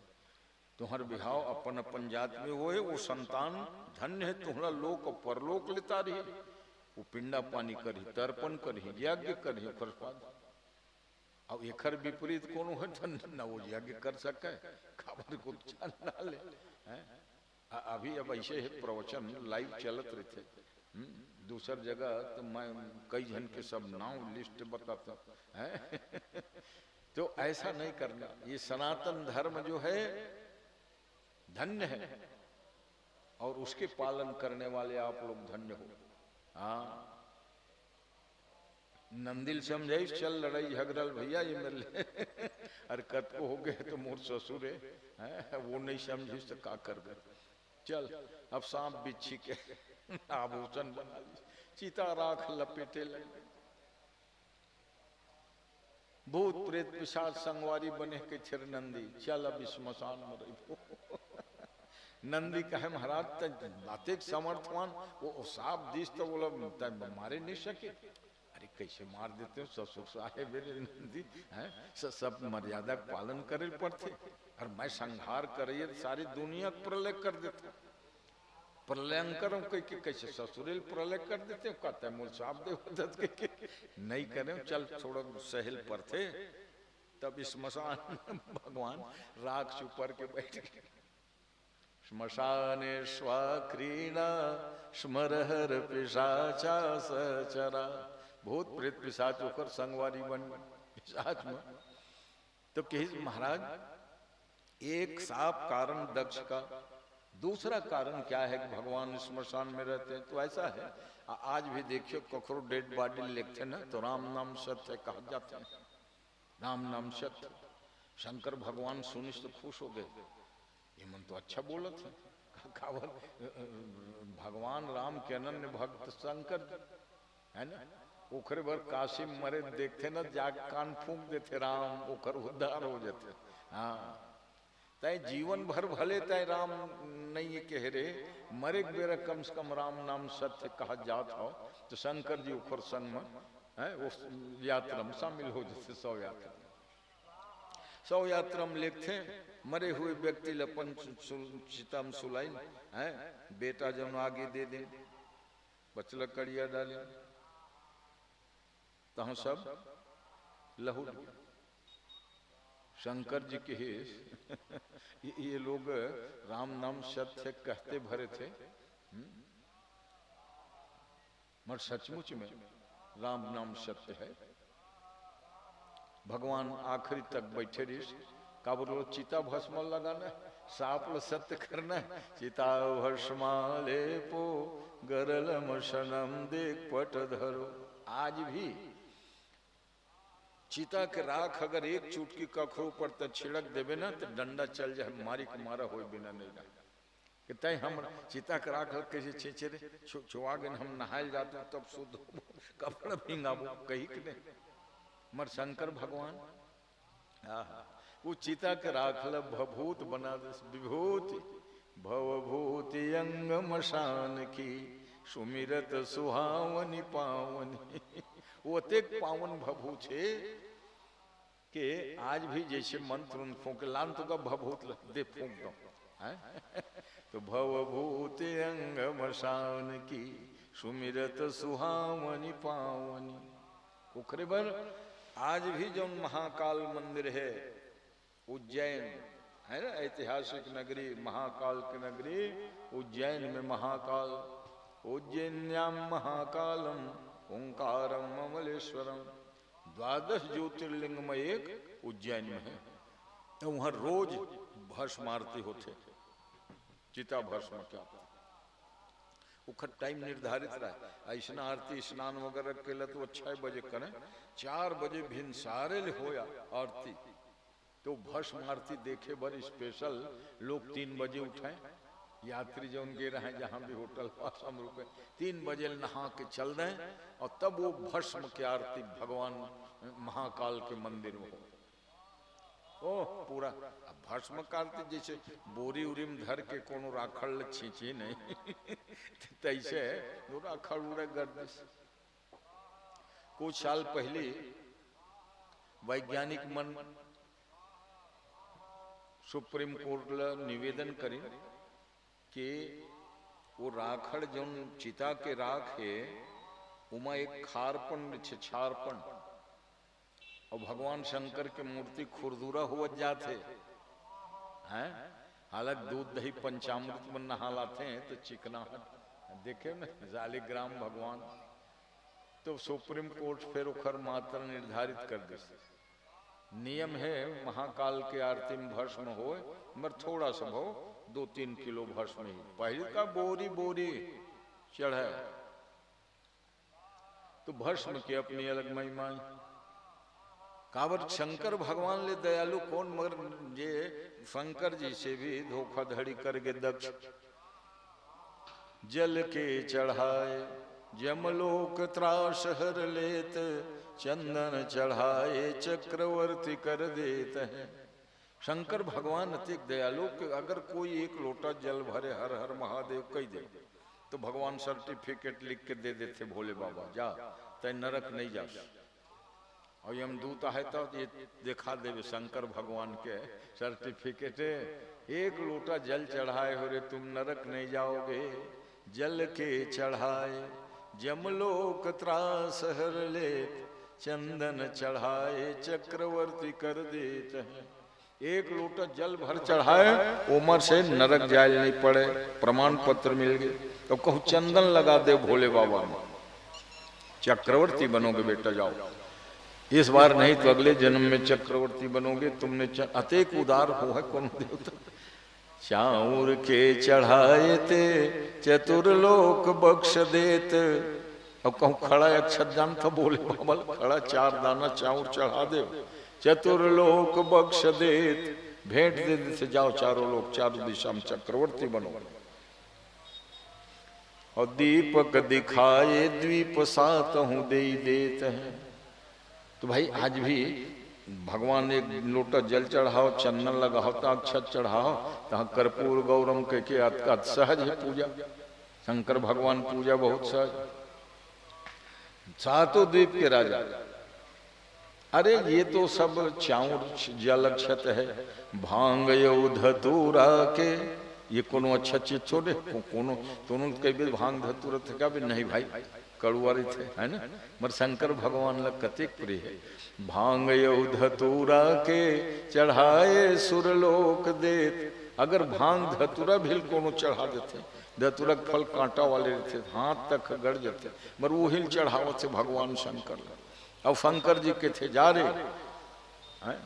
तुम्हार बिहाव अपन अपन जात में वो है, वो संतान धन्य है। तुम्हारा लोक परलोक लेता रही, वो पिंडा पानी करी, तर्पण करी, यज्ञ करी, अब एकर विपरीत कोनो है धन्य ना वो यज्ञ कर सके, खबर को डाले हैं। अभी अब ऐसे है प्रवचन लाइव चलत रहते दूसर जगह, तो मैं कई जन के सब नाम लिस्ट बताता है तो ऐसा नहीं करना। ये सनातन धर्म जो है धन्य है, और उसके पालन करने वाले आप लोग धन्य हो। हाँ नंदिल समझाई चल लड़ाई झगड़ल भैया ये मेरे अरे कत को हो गए तो मोर ससुर है, वो नहीं समझी तो का कर गए। चल अब सांप बिच्छी के आभूषण बना ली, चिता राख लपेटे लगे, भूत प्रेत पिशाच संगवारी बने के छिर नंदी, चल अब स्मशान में रही नंदी कहे महाराज बातें समर्थवान, वो सांप दिस तो बोला मारे नहीं सके। अरे कैसे मार देते हो ससुर साहेब मेरे नंदी हैं, सब मर्यादा पालन करे पड़ते, और मैं संहार करिए सारी दुनिया प्रलय कर देता, प्रलयंकर कैसे ससुरेल प्रलय कर देते हो, कहते हैं मूल साहब देव के नहीं करे, चल थोड़ा सहल पर थे। तब स्मशान भगवान राख ऊपर के बैठ गए, श्मशाने स्वाक्रीणा स्मरहर पिशाचा सचरा, भूत प्रेत पिशाच होकर संगवारी बन पिशाच में। तो कही महाराज एक साफ कारण दक्ष का, दूसरा कारण क्या है कि भगवान स्मशान में रहते हैं। तो ऐसा है आज भी देखियो कखरो डेड बॉडी लिखते ना तो राम नाम सत्य कहा जाता है, राम नाम सत्य। शंकर भगवान सुनिस तो खुश हो गए, ये मन तो अच्छा बोलत है, भगवान राम के अनन्य भक्त शंकर है ना, ओखरे भर काशी मरे देखते ना जाग कान फूंक देते राम, ओखर उद्धार हो जाते। हाँ तय जीवन भर भले तय राम नहीं कह रे, मरे बेरा कम से कम राम नाम सत्य कहा जात हो। तो शंकर जी उखर संग में है उस यात्रा में शामिल हो जाते, 100 यात्रा में लिखते मरे हुए व्यक्ति लपन चिता में सुलाई है, बेटा जब आगे दे दे बचल कड़िया डाले तहाँ सब लहू। शंकर जी के ये लोग राम नाम सत्य कहते भरे थे, मगर सचमुच में राम नाम सत्य है। भगवान आखिरी तक बैठे रही, का बोलो चिता भस्म लगाना, साप सत्य करना, चिता भस्मा लेपो गरल मशनम देख पट धरो। आज भी चिता के राख अगर एक चुटकी कखरो पर तो छिड़क देवे ना तो डंडा चल जाए, मारी के मारा हो बिना नहीं रहा। तय हम चिता के राख कैसे छेछे छुआ गए, हम नहाए जाते हैं तब शुद्ध कपड़ा भींगाबो कही के नहीं। मर शंकर भगवान वो चिता के राखल भभूत बना दे, विभूति भवभूति अंग मशान की सुमिरत सुहावनी पावनी। वो अतेक पावन भभूत है कि आज भी जैसे मंत्र फूंक लान तो का भभूत दे फूंक दो तो भवभूत अंग मशान की सुमिरत सुहावनी पावनी। उखरे बर आज भी जो महाकाल मंदिर है उज्जैन है ना, ऐतिहासिक नगरी महाकाल की नगरी उज्जैन में महाकाल, उज्जैन्याम महाकालम ओंकारम अमलेश्वरम, 12 ज्योतिर्लिंग में एक उज्जैन में है। तो वहां रोज भस्म आरती होते, चिता भस्म क्या उखर टाइम निर्धारित रहा। ऐसा आरती स्नान वगैरह के लिए तो 6 बजे करें, 4 बजे भिनसारे होया आरती, तो भस्म आरती देखे बर स्पेशल लोग 3 बजे उठाए, यात्री जो उनके रहे जहां भी होटल पास हम रुके, 3 बजे नहा के चल दें और तब वो भस्म की आरती भगवान महाकाल के मंदिर में हो। ओह पूरा भस्म का आरती जैसे बोरी उरी में धर के कोनो राखड़ छींची नहीं तैसे राखड़ उड़े गर्दिश। कुछ साल पहले वैज्ञानिक मन सुप्रीम कोर्ट ला निवेदन करें कि वो राखड़ जो चिता के राख है उमा एक खारपन छारपन, और भगवान शंकर के मूर्ति खुरदुरा हुआ जाते हैं, हालांकि दूध दही पंचामृत में नहालाते हैं तो चिकनाहट देखे न जालिग्राम भगवान। तो सुप्रीम कोर्ट फिर उखर मात्रा निर्धारित कर दे, नियम है महाकाल के आरती में भस्म हो मगर थोड़ा सा हो 2-3 किलो भस्म ही, पहले का बोरी बोरी चढ़े तो भस्म की अपनी अलग महिमा। काबर शंकर भगवान ले दयालु कौन, मगर ये शंकर जी से भी धोखाधड़ी करके दक्ष जल के चढ़ाए जमलोक त्रास हर लेत, चंदन चढ़ाए चक्रवर्ती कर देते हैं। शंकर भगवान अतिक दयालु कि अगर कोई एक लोटा जल भरे हर हर महादेव कह दे तो भगवान सर्टिफिकेट लिख के दे देते, भोले बाबा जा तय नरक नहीं जा। और यमदूत है तो ये दिखा देवे शंकर भगवान के सर्टिफिकेट, एक लोटा जल चढ़ाए हो रे तुम नरक नहीं जाओगे, जल के चढ़ाए जमलोक त्रास हर ले, चंदन चढ़ाए चक्रवर्ती कर देते हैं। एक लोटा जल भर चढ़ाए उमर से नरक जायल नहीं पड़े, प्रमाण पत्र मिल गए। तो कहूँ चंदन लगा दे भोले बाबा में, चक्रवर्ती बनोगे बेटा जाओ, इस बार नहीं तो अगले जन्म में चक्रवर्ती बनोगे। तुमने अतेक उदार हो है कौन देवता। चाउर के चढ़ाए ते चतुर्लोक बख्श देत, अब कहूँ खड़ा अक्षत जान था बोले बाबा, खड़ा 4 दाना चाउर चढ़ा दे, चतुर्लोक बख्श देत, भेंट दे देते जाओ चारों लोग, चारों दिशा में चक्रवर्ती बनो। और दीपक दिखाए द्वीप सातहूं दे देते हैं। तो भाई आज भी भगवान एक लोटा जल चढ़ाओ, चंदन लगाओ, अक्षत चढ़ाओ, तहाँ कर्पूर गौरम के अत सहज है पूजा। शंकर भगवान पूजा बहुत सहज। सातों द्वीप के राजा, अरे ये तो सब चाउर जल अक्षत है, भांग यौ धतूरा के, ये कोनो अच्छा चीज छोड़े कोनो दोनों कई भी भांग धतूरा थे क्या भी नहीं भाई, कड़ुआरी थे है ना, मगर शंकर भगवान लग कतिक प्रिय है। भांग यौ धतूरा के चढ़ाए सुरलोक देत, अगर भांग धतूरा भी कोनो चढ़ा देते, धतूरा फल कांटा वाले रहते, हाथ तक गड़ जाते, मगर वो हिल चढ़ावत से भगवान शंकर। अब शंकर जी के थे जा रहे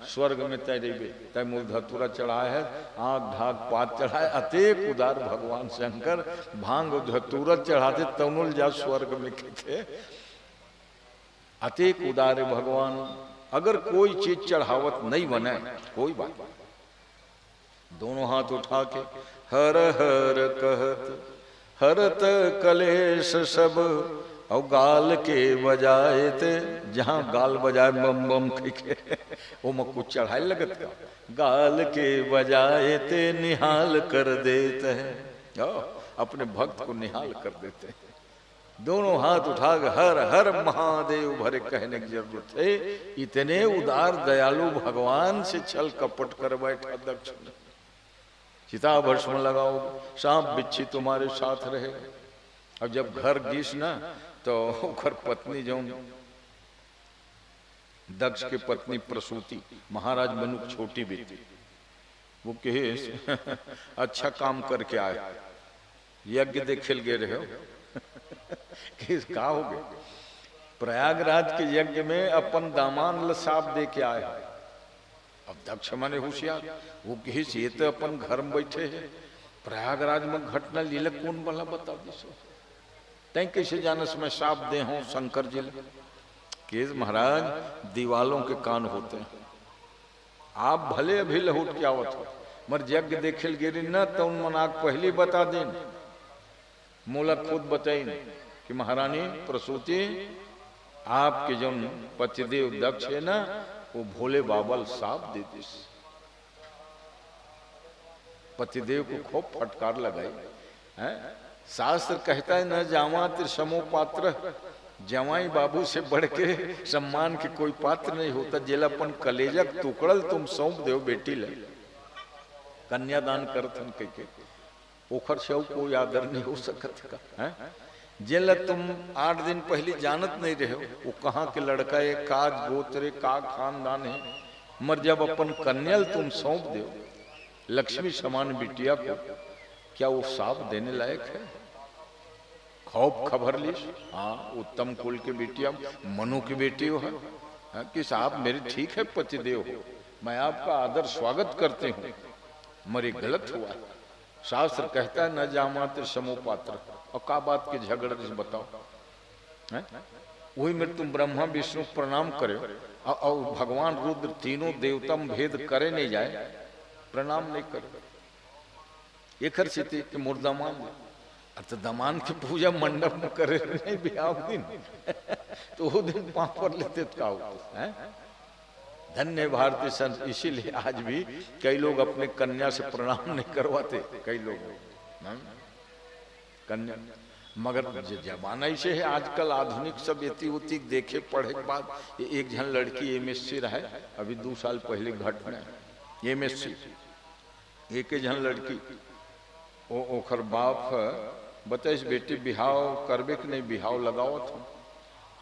स्वर्ग में तय रेबे, तय मुँह धतूरा चढ़ाए है, आँख ढाक पात चढ़ाए, अतेक उदार भगवान शंकर। भांग धतूरा चढ़ाते तमुल जा स्वर्ग में थे, अतेक उदार भगवान। अगर कोई चीज चढ़ावत नहीं बने कोई बात, दोनों हाथ उठा के हर हर कहत, हरत कलेश सब, और गाल के बजाए थे, जहां गाल बजाए बम बम के वो मक्कू चढ़ाए लगत का, गाल के बजाए थे निहाल कर देते हैं, अपने भक्त को निहाल कर देते हैं। दोनों हाथ उठा के हर हर महादेव भरे कहने की जरूरत है। इतने उदार दयालु भगवान से छल कपट कर बैठा दक्ष। चिता भस्म लगाओ, सांप बिच्छी तुम्हारे साथ रहे। अब जब घर गीस ना तो घर पत्नी जो दक्ष की पत्नी प्रसूति, महाराज बनु छोटी बेटी, वो कहे अच्छा काम करके आए, यज्ञ देखे गए रहे हो किस का हो गए? प्रयागराज के यज्ञ में अपन दामान साफ दे के आए। अब दक्ष माने होशियार, वो कहे ये तो अपन घर में बैठे हैं, प्रयागराज में घटना लीला कौन भला बता दिसो, तय कैसे जानस मैं साफ दे हूं शंकर जी के? महाराज दीवालों के कान होते हैं, आप भले अभी लहुट के आवत हो, मर यज्ञ देखे गिरी न तो उन मनाक पहले बता दें, मोला खुद बताइन कि महारानी प्रसूति आपके जो पतिदेव दक्ष है ना, वो भोले बाबा साफ दे दिस। पतिदेव को खूब फटकार लगाई है। शास्त्र कहता है न जावा समो पात्र, जवाई बाबू से बढ़ के सम्मान के कोई पात्र नहीं होता। जेलापन कलेजक टुकड़ल तुम सौंप दो बेटी ले, कन्यादान करथन के ओखर से कोई आदर नहीं हो सकत का है। जेला तुम 8 दिन पहले जानत नहीं रहे हो वो कहाँ के लड़का है, काज गोत्रे का खानदान है, मर जब अपन कन्याल तुम सौंप दो लक्ष्मी समान बिटिया को, क्या वो साफ देने लायक है? खौफ खबर लीस, हाँ उत्तम कुल की बिटिया मनु की बेटी हो है, कि साहब मेरे ठीक है पतिदेव हो, मैं आपका आदर स्वागत करते हूँ, मरे गलत हुआ। शास्त्र कहता है न जामात्र समो पात्र, और का बात के झगड़ बताओ है? वही मेरे तुम ब्रह्मा विष्णु प्रणाम करे और भगवान रुद्र तीनों देवतम भेद करे नहीं जाए, प्रणाम नहीं करे। एक स्थिति के मुर्दामान तो दमान की पूजा मंडप में करे नहीं ब्याह दिन तो वो दिन पाप पर लेते तो क्या होता है? धन्य भारतीय संत, इसीलिए आज भी कई लोग अपने कन्या से प्रणाम नहीं करवाते, कई लोग कन्या, मगर जमाना ऐसे है आजकल आधुनिक सब एती उती देखे पढ़े के बाद। एक जन लड़की MSc रहे, अभी 2 साल पहले घटना MSc, एक जन लड़की ओखर बाप बताइस बेटी बिहाव करबे कि नहीं, बिहाव लगाओ तो,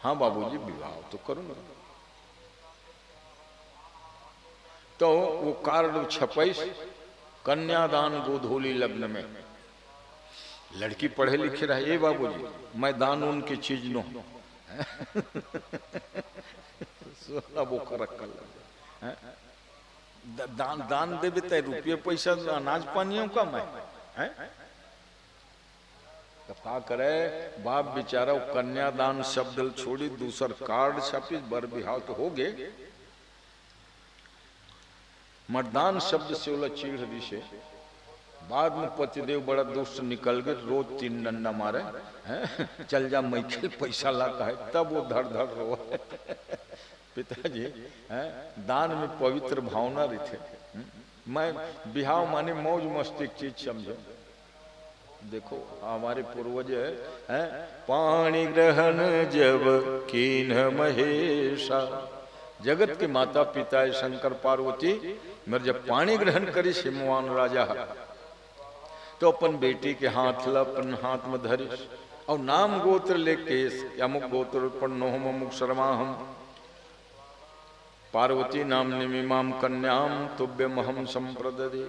हाँ बाबूजी बिहाव तो करूंगा। तो वो कार्ड छपाइस कन्यादान गोधूली लग्न में, लड़की पढ़े लिखे रहे, ये बाबूजी मैं दान उनकी चीज नो वो दान दान दे देते रुपये पैसा अनाज पानियों का मैं है? तो का करे बाप बेचारा कन्यादान शब्द छोड़ी दूसर कार्ड छपी, बर बिहाव तो हो गए, मतदान शब्द से ओला चीड़ रही से। बाद में पतिदेव बड़ा दुष्ट निकल गए, रोज 3 डंडा मारे हैं, चल जा मैखिल पैसा ला का है, तब वो धड़ धड़ रो पिताजी हैं। दान में पवित्र भावना रही थे। मैं बिहाव माने मौज मस्ती की चीज समझो। देखो हमारे पूर्वज हैं, पाणी ग्रहण जब कीन महेशा, जगत के माता पिता शंकर पार्वती, मगर जब पानी ग्रहण करी सिमवान राजा तो अपन बेटी के हाथ ला अपन हाथ में धरी और नाम गोत्र लेके अमुक गोत्र पन्नोहम अमुक शर्मा हम पार्वती नाम निमिमाम कन्याम तुभ्यम हम संप्रददे।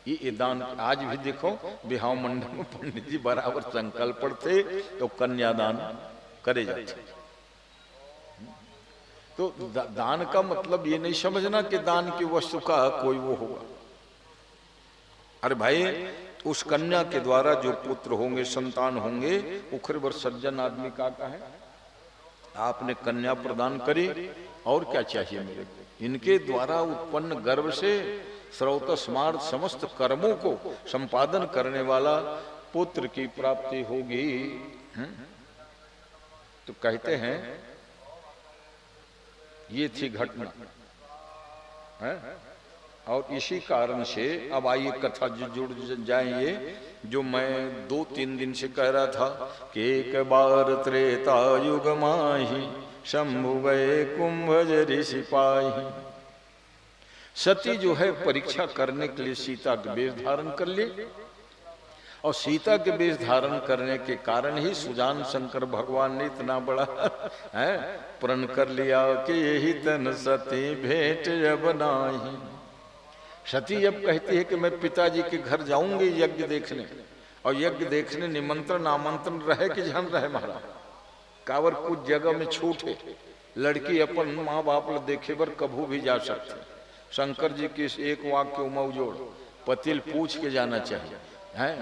ये दान आज भी देखो बिहाव मंडप में पंडित जी बराबर संकल्प पढ़ते तो कन्यादान करे जाते। तो दान का मतलब ये नहीं समझना कि दान की वस्तु का कोई वो होगा। अरे भाई उस कन्या के द्वारा जो पुत्र होंगे संतान होंगे, उखर बर सज्जन आदमी का है आपने कन्या प्रदान करी, और क्या चाहिए मेरे को? इनके द्वारा उत्पन्न गर्भ से स्रोत स्मार्त समस्त कर्मों को संपादन करने वाला पुत्र की प्राप्ति होगी। तो कहते हैं ये थी घटना है? और इसी कारण से अब आइए कथा जुड़ जाएंगे, जो मैं 2-3 दिन से कह रहा था कि एक बार त्रेता युग माही शंभु गए कुंभज ऋषि पाही। सती जो है परीक्षा करने के लिए सीता के वेश धारण कर ली, और सीता के वेश धारण करने के कारण ही सुजान शंकर भगवान ने इतना बड़ा प्रण कर लिया कि यही तन सती भेंट अब नाही। सती जब कहती है कि मैं पिताजी के घर जाऊंगी यज्ञ देखने, और यज्ञ देखने निमंत्रण आमंत्रण रहे कि जहन रहे महाराज, कावर कुछ जगह में छूट है, लड़की अपन माँ बाप ल देखे बर कभू भी जा सकते। शंकर जी की एक वाक्य उमौजोड़ पतिल पूछ के जाना चाहिए, हैं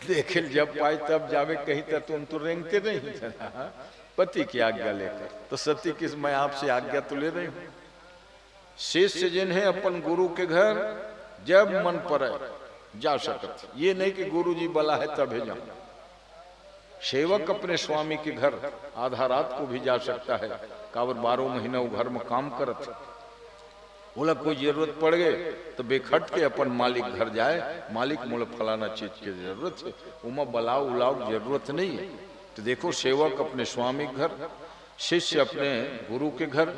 देखे जब पाए तब जावे, कहीं तक तुम तो रेंगते नहीं पति की आज्ञा लेकर। तो सती किस मैं आपसे आज्ञा तो ले रही हूँ। शिष्य जिन्हें अपन गुरु के घर जब मन पर जा सकते, ये नहीं कि गुरु जी बला है तब जाऊं। सेवक अपने स्वामी के घर आधा रात को भी जा सकता है, कावर 12 महीना वो घर में काम करत। बोला कोई जरूरत पड़ गए तो बेखट के अपन मालिक घर जाए, मालिक मोला फलाना चीज की जरूरत है, उमा बलाव उलाव जरूरत नहीं है। तो देखो सेवक अपने स्वामी के घर, शिष्य अपने गुरु के घर,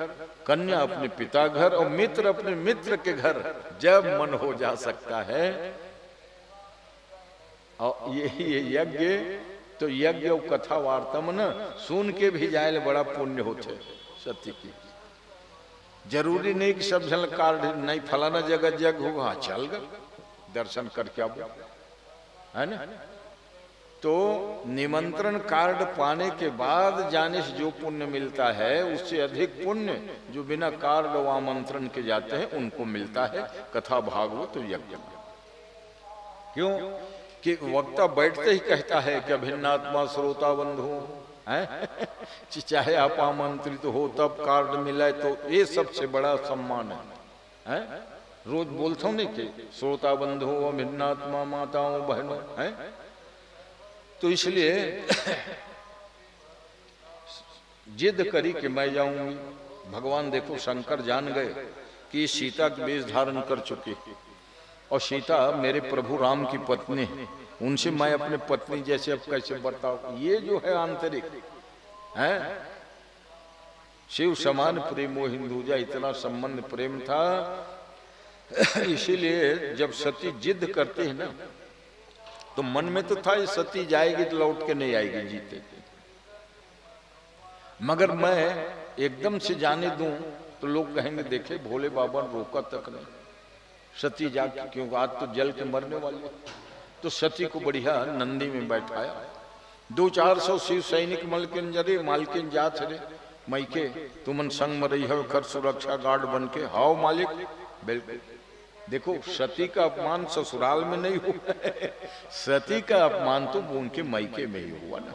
कन्या अपने पिता घर और मित्र अपने मित्र के घर जब मन हो जा सकता है। और ये यज्ञ तो यज्ञ और कथा वार्ता में न सुन के भी जाए बड़ा पुण्य होते। सत्य की जरूरी नहीं कि सब जन कार्ड नहीं फलाना जगह जग होगा, चल गए दर्शन करके आओ, है ना। तो निमंत्रण कार्ड पाने के बाद जाने से जो पुण्य मिलता है उससे अधिक पुण्य जो बिना कार्ड व आमंत्रण के जाते हैं उनको मिलता है कथा भागवत यज्ञ। क्यों कि वक्ता बैठते ही कहता है कि भिन्नात्मा श्रोता बंधु है चाहे आप आमंत्रित हो तब कार्ड मिला तो ये सबसे बड़ा सम्मान है। रोज बोलता हूं नहीं कि श्रोता बंधु भिन्नात्मा माताओं बहनों है। तो इसलिए जिद करी कि मैं जाऊंगी। भगवान देखो शंकर जान गए कि सीता के वेश धारण कर चुकी और सीता मेरे प्रभु राम की पत्नी है, उनसे मैं अपने पत्नी जैसे अब कैसे बर्ताव। ये जो है आंतरिक है शिव समान प्रेमो हिंदूजा, इतना संबंध प्रेम था। इसीलिए जब सती जिद करते हैं ना तो मन में तो था ये सती जाएगी तो लौट के नहीं आएगी जीते, मगर मैं एकदम से जाने दूं तो लोग कहेंगे देखे भोले बाबा रोका तक नहीं, सती जाके क्योंकि आज तो जल के मरने वाले। तो सती को बढ़िया नंदी में बैठाया, 200-400 शिव सैनिक मलकिन जरे मालकिन जात रे मैके तुमन संग में रही है खर सुरक्षा गार्ड बन के हाओ मालिक। बिल्कुल देखो सती का अपमान ससुराल में नहीं हुआ सती का अपमान तो उनके मैके में ही हुआ ना।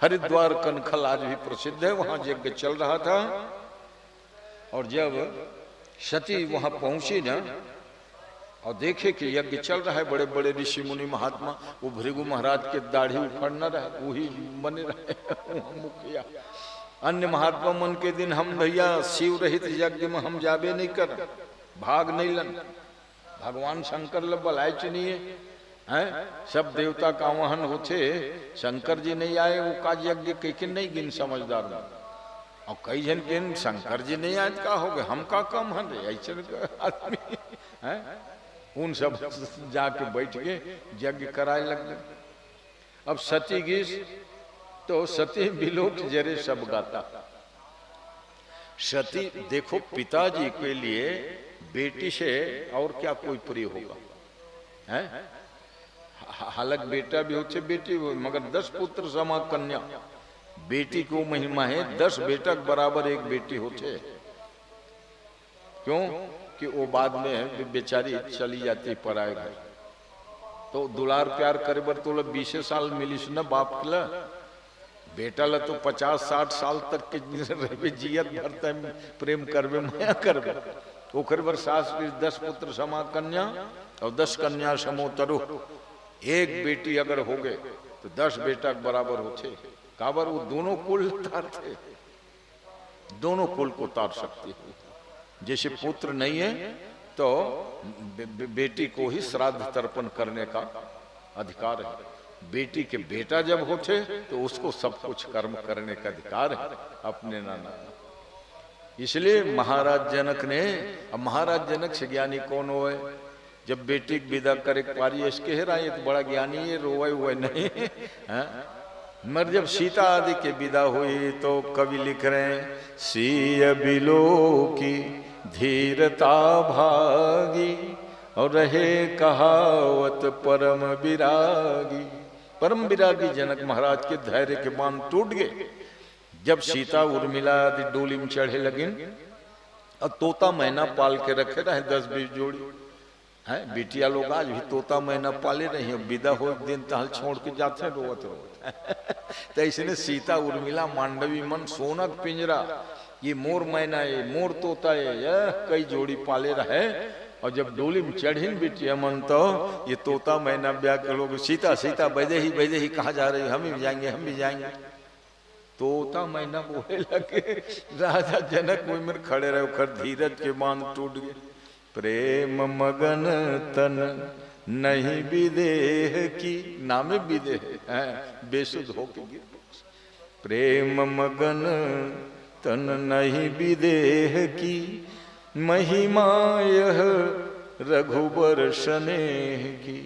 हरिद्वार कनखल आज भी प्रसिद्ध है, वहां यज्ञ चल रहा था और जब सती वहां पहुंची ना और देखे कि यज्ञ चल रहा है, बड़े बड़े ऋषि मुनि महात्मा, वो भृगु महाराज के दाढ़ी उखड़ न रहे वही बने रहे मुखिया। अन्य महात्मा मन के दिन हम भैया शिव रहित यज्ञ में हम जाबे नहीं कर, भाग नहीं लन, भगवान शंकर ल बलाय चुनिए हैं, सब देवता का आवाहन होते, शंकर जी नहीं आए वो का यज्ञ के नहीं गिन समझदार में। और कई जन के शंकर जी नहीं आए का हो गए, हम का कम है ऐसे आदमी है। उन सब जाके बैठ के यज्ञ कराए लग गए। अब सती गीस तो सती बिलोक जरे सब गाता। सती देखो पिताजी के लिए बेटी से और क्या कोई प्रिय होगा है। हालांकि बेटा भी होते बेटी हो, मगर 10 पुत्र समा कन्या, बेटी को महिमा है 10 बेटा के बराबर एक बेटी होते। क्यों कि वो बाद में बेचारी चली जाती पराए घर, तो दुलार प्यार करे बर तो 20 साल मिलिस न बाप ला, बेटा ला तो 50-60 साल तक के जियत भरता प्रेम करबे माया करबे। ओकर बर सास 10 पुत्र समा कन्या और 10 कन्या समो तरु, एक बेटी अगर हो गए तो 10 बेटा के बराबर होते। काबर वो दोनों कुल तारते, दोनों कुल को तार सकती है। जैसे पुत्र नहीं है तो बेटी को ही श्राद्ध तर्पण करने का अधिकार है, बेटी के बेटा जब होते तो उसको सब कुछ कर्म करने का अधिकार है अपने नाना। इसलिए महाराज जनक ने, अब महाराज जनक से ज्ञानी कौन होए, जब बेटी विदा करे पारी इसके हेरा ये तो बड़ा ज्ञानी है, रोए हुए नहीं है। मगर जब सीता आदि के विदा हुई तो कवि लिख रहे हैं सीय बिलो की धीरता भागी, और रहे कहावत परम विरागी। परम विरागी जनक महाराज के धैर्य के बांध टूट गए। जब सीता उर्मिला आदि डोली में चढ़े लगे और तोता मैना पाल के रखे रहे 10-20 जोड़ी है। बिटिया लोग आज भी तोता मैना पाले रहे हैं, विदा हो दिन तहल छोड़ के जाते हैं रोवत रोवत। तो इसने सीता उर्मिला मांडवी मन सोनक पिंजरा, ये मोर मैना है, मोर तोता है, कई जोड़ी पाले रहे। और जब डोली में चढ़ीन बिटिया मन तो ये तोता मैना ब्याह के लोग सीता सीता बैदे ही कहाँ जा रही, हम भी जाएंगे हम भी जाएंगे। तोता मैना बोले लगे। राजा जनक वही में खड़े रहे, खर धीरज के बांध टूट गए। प्रेम मगन तन नहीं विदेह की, नामे विदेह है बेसुध होके गिर। प्रेम मगन तन नहीं विदेह की, महिमा यह रघुबर स्नेह की।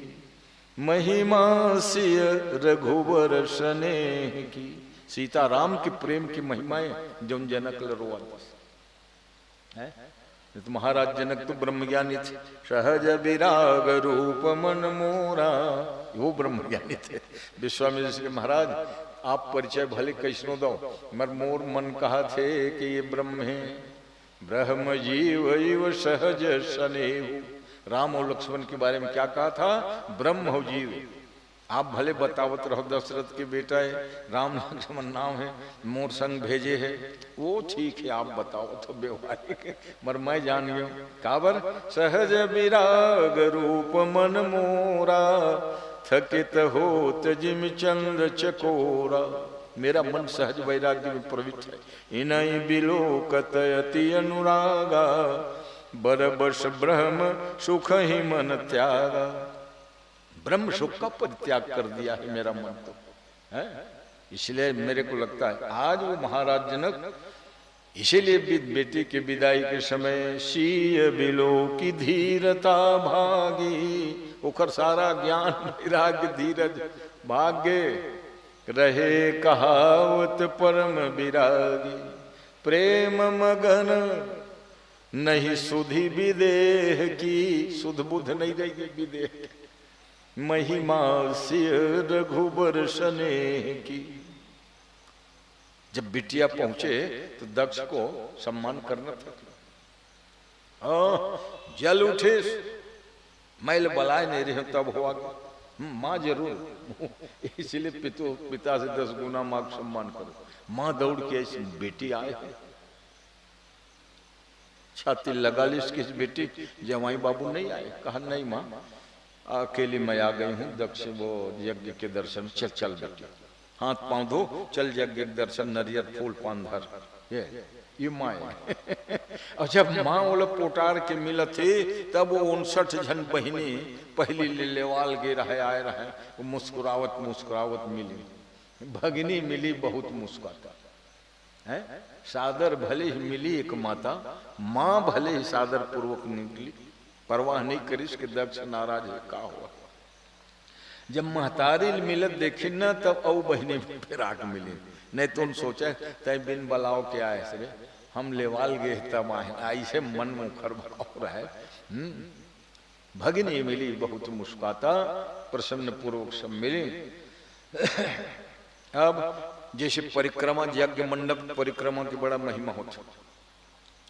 महिमा सिय रघुबर स्नेह की। सीता राम के प्रेम की महिमाएं जो जनक लरोवा है। तो महाराज जनक तो ब्रह्मज्ञानी थे। सहज विराग रूप मन मोरा, वो ब्रह्मज्ञानी थे। विश्वामित्र जी के महाराज आप परिचय भले कैसनो दो, मगर मोर मन कहा थे कि ये ब्रह्म है। ब्रह्म जीव इव सहज स्नेह। राम और लक्ष्मण के बारे में क्या कहा था? ब्रह्म हो जीव। आप भले बतावत रहो दशरथ के बेटा है, राम लक्ष्मण नाम है, मोर संग भेजे है, वो ठीक है आप बताओ तो व्यवहारिक है, मगर मैं जान गया काबर। सहज विराग रूप मन मोरा, थकित होत जिम चंद्र चकोरा। मेरा मन सहज वैराग्य में प्रवृत्त है। इनई बिलोकत अति अनुरागा, बरबस ब्रह्म सुख ही मन त्यागा। ब्रह्म सुख का परित्याग कर दिया है मेरा मन तो है। इसलिए मेरे को लगता है आज वो महाराज जनक इसीलिए बेटी के विदाई के समय सीय बिलो की धीरता भागी। ओकर सारा ज्ञान वैराग्य धीरज भाग्य रहे कहावत परम विरागी। प्रेम मगन नहीं सुधि विदेह की, सुध बुध नहीं रहेगी विदेह। महिमा सिय रघुबर स्नेह की। जब बिटिया पहुंचे तो दक्ष को सम्मान करना था। जल उठे मैल बलाए नहीं रहे तब हुआ। माँ जरूर, इसलिए पिता से 10 गुना माँ को सम्मान करो। माँ दौड़ के ऐसी बेटी आए, छाती लगा ली इसकी बेटी। जवाई बाबू नहीं आए, कहा नहीं माँ अकेली मैं आ गई हूँ दक्ष वो यज्ञ के दर्शन। चल चल बेटी हाथ पांव धो, चल यज्ञ के दर्शन, नरियर फूल पान धर। ये माँ है। और जब माँ वो लोग पोटार के मिलत थे तब वो 59 जन बहिनी पहली लेवाल गे रहे आए रहे। वो मुस्कुरावत मुस्कुरावत मिली, भगिनी मिली बहुत मुस्कुराता है। सादर भले ही मिली एक माता, माँ भले ही सादर पूर्वक निकली, परवाह नहीं करिस कि दक्ष नाराज है का हुआ। जब महतारी मिलत देखी न तब औ बहिनी फिराक मिली। नहीं तो सोचा तय बिन बलाओ के आए सरे हम लेवाल गए तब आए, ऐसे मन मुखर भाव रहा है। भगिनी मिली बहुत मुस्कुराता, प्रसन्न पूर्वक सब मिली। अब जैसे परिक्रमा यज्ञ मंडप परिक्रमा की बड़ा महिमा होता,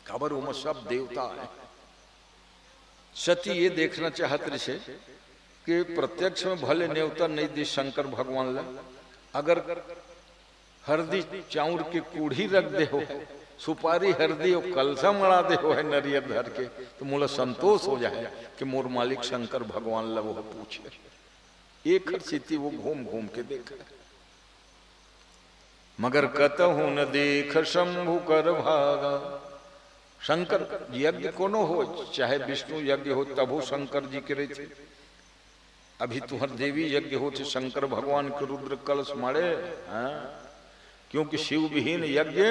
खबर उम सब देवता है। सती ये देखना चाहत रहे कि प्रत्यक्ष में भले न्योता नहीं दी शंकर भगवान ला, अगर हरदी चाउर की कूढ़ी रख दे हो, सुपारी हरदी और कलसा मड़ा दे हो है नरियर धर के, तो मोला संतोष हो जाए कि मोर मालिक शंकर भगवान ला वो पूछे। एक स्थिति वो घूम घूम के देखा, मगर कतहु न देख शंभु कर भागा। शंकर यज्ञ कोनो हो, चाहे विष्णु यज्ञ हो तब हो शंकर जी करे थे। अभी तुहर देवी यज्ञ हो थे शंकर भगवान के रुद्र कलश मारे। क्योंकि शिव विहीन यज्ञ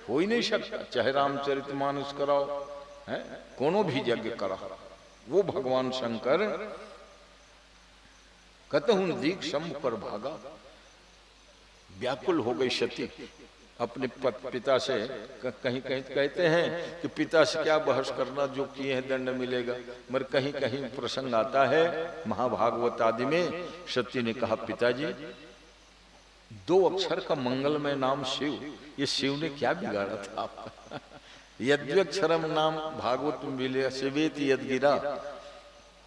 हो ही नहीं सकता, चाहे रामचरितमानस कराओ है, कोनो भी यज्ञ कराओ, वो भगवान शंकर कतहु दीख शंभु कर भागा। व्याकुल हो गई सती, अपने पिता से कहीं कहीं कहते हैं कि पिता से क्या बहस करना, जो किए हैं दंड मिलेगा, मगर कहीं कहीं प्रसंग आता है महाभागवत आदि में। सती ने कहा पिताजी 2 अक्षर का मंगलमय नाम शिव, ये शिव ने क्या बिगाड़ा था आपका? यद्यक्षरम नाम भागवत में मिले शिवेति यदगिरा,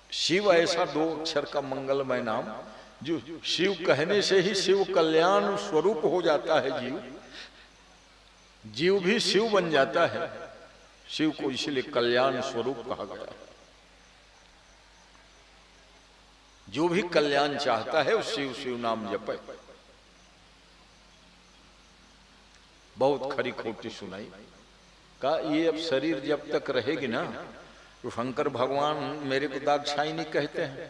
शिव ऐसा 2 अक्षर का मंगलमय नाम जो शिव कहने से ही शिव कल्याण स्वरूप हो जाता है। जीव भी शिव बन जाता है। शिव को इसलिए कल्याण स्वरूप कहा गया है। जो भी कल्याण चाहता है वो शिव शिव नाम जपे। बहुत खरी खोटी सुनाई का ये अब शरीर जब तक रहेगी ना, तो शंकर भगवान मेरे को दाक्षायणी कहते हैं,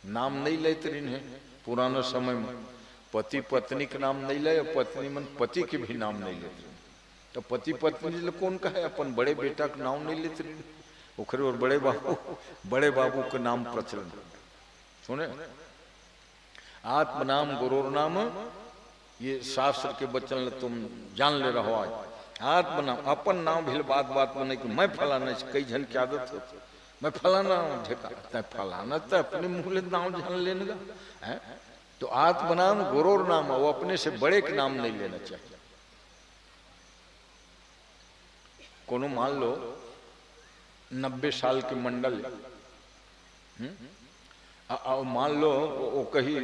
नाम नहीं लेते इन्हें। पुराना समय में पति पत्नी का नाम नहीं ले, पत्नी मन पति के भी नाम नहीं लेते। तो पति पत्नी कौन का है, अपन बड़े बेटा का नाम नहीं लेते, उखरे और बड़े बाबू का नाम प्रचलन सुने। आत्म नाम गुरु नाम, ये शास्त्र के वचन तुम जान ले रहो। आज आत्म नाम, अपन नाम भी बात बात में नहीं कि मैं फलाना, कई जन की आदत हो, मैं फलाना ठेका फलाना, तो अपने मुंह ले नाम जान लेने का है। तो आत्म नाम गुरु नाम, वो अपने से बड़े के नाम नहीं लेना चाहिए। कोनो मान लो 90 साल के मंडल, मान लो वो कही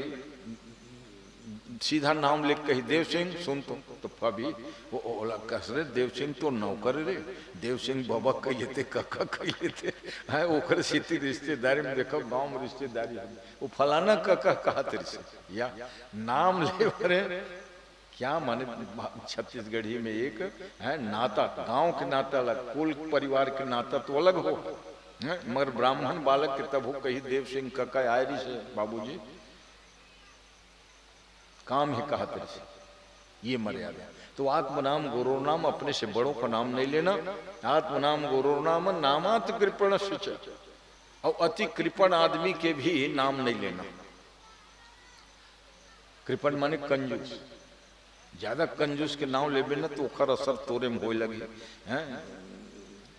सीधा नाम लिख कही देव सिंह सुन तो अभी वो ओला कस रे देव सिंह तो नौकर रे, देव सिंह बाबा कहिए थे काका कहिए थे है, ओकर सीधी रिश्तेदारी में देखो गांव में रिश्तेदारी वो फलाना काका कहा तेरे से, या नाम ले रे क्या माने। छत्तीसगढ़ी में एक है नाता, गांव के नाता अलग, कुल परिवार के नाता तो अलग हो, मगर ब्राह्मण बालक के तब हो कही देव सिंह काका आयरी से बाबूजी, काम ही कहा तेरे से, ये मर्यादा। तो आत्म नाम गुरु नाम, अपने से बड़ों का नाम नहीं लेना। आत्म नाम गुरु नाम नामात कृपण सुच, और अति कृपण आदमी के भी नाम नहीं लेना। कृपण माने कंजूस, ज्यादा कंजूस के नाम लेबे ना तो ओकर असर तोरे में होए लगी हैं।